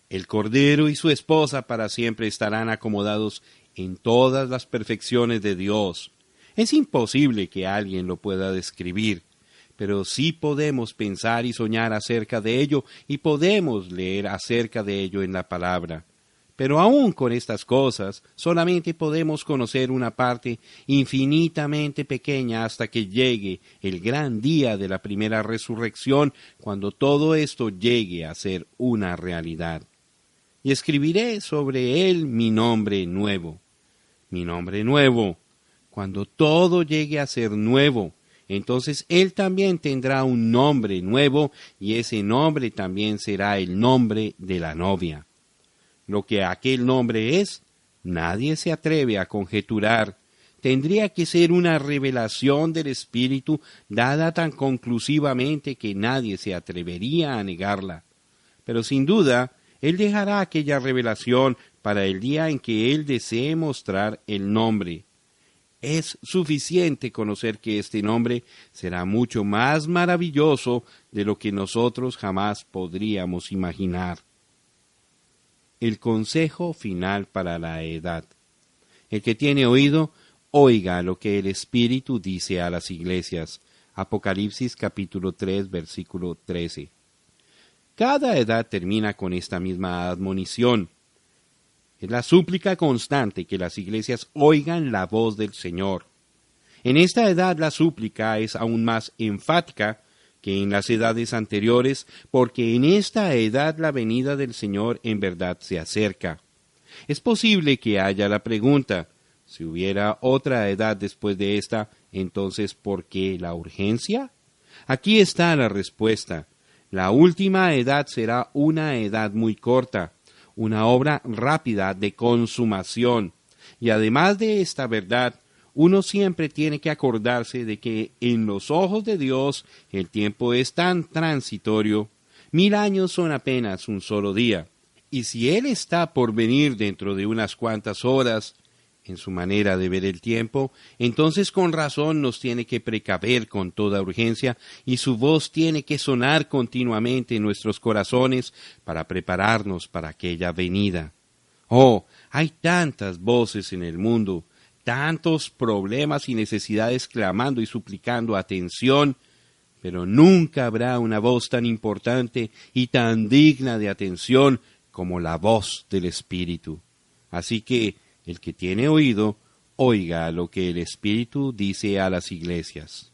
El Cordero y su esposa para siempre estarán acomodados en todas las perfecciones de Dios. Es imposible que alguien lo pueda describir, pero sí podemos pensar y soñar acerca de ello, y podemos leer acerca de ello en la palabra. Pero aún con estas cosas, solamente podemos conocer una parte infinitamente pequeña hasta que llegue el gran día de la primera resurrección, cuando todo esto llegue a ser una realidad. Y escribiré sobre él mi nombre nuevo. Mi nombre nuevo. Cuando todo llegue a ser nuevo, entonces él también tendrá un nombre nuevo, y ese nombre también será el nombre de la novia. Lo que aquel nombre es, nadie se atreve a conjeturar. Tendría que ser una revelación del Espíritu dada tan conclusivamente que nadie se atrevería a negarla. Pero sin duda, Él dejará aquella revelación para el día en que Él desee mostrar el nombre. Es suficiente conocer que este nombre será mucho más maravilloso de lo que nosotros jamás podríamos imaginar. El consejo final para la edad. El que tiene oído, oiga lo que el Espíritu dice a las iglesias. Apocalipsis capítulo 3, versículo 13. Cada edad termina con esta misma admonición. Es la súplica constante que las iglesias oigan la voz del Señor. En esta edad la súplica es aún más enfática que en las edades anteriores, porque en esta edad la venida del Señor en verdad se acerca. Es posible que haya la pregunta, si hubiera otra edad después de esta, entonces ¿por qué la urgencia? Aquí está la respuesta. La última edad será una edad muy corta, una obra rápida de consumación. Y además de esta verdad, uno siempre tiene que acordarse de que en los ojos de Dios el tiempo es tan transitorio. 1000 años son apenas un solo día. Y si Él está por venir dentro de unas cuantas horas, en su manera de ver el tiempo, entonces con razón nos tiene que precaver con toda urgencia y su voz tiene que sonar continuamente en nuestros corazones para prepararnos para aquella venida. Oh, hay tantas voces en el mundo, tantos problemas y necesidades clamando y suplicando atención, pero nunca habrá una voz tan importante y tan digna de atención como la voz del Espíritu. Así que, el que tiene oído, oiga lo que el Espíritu dice a las iglesias.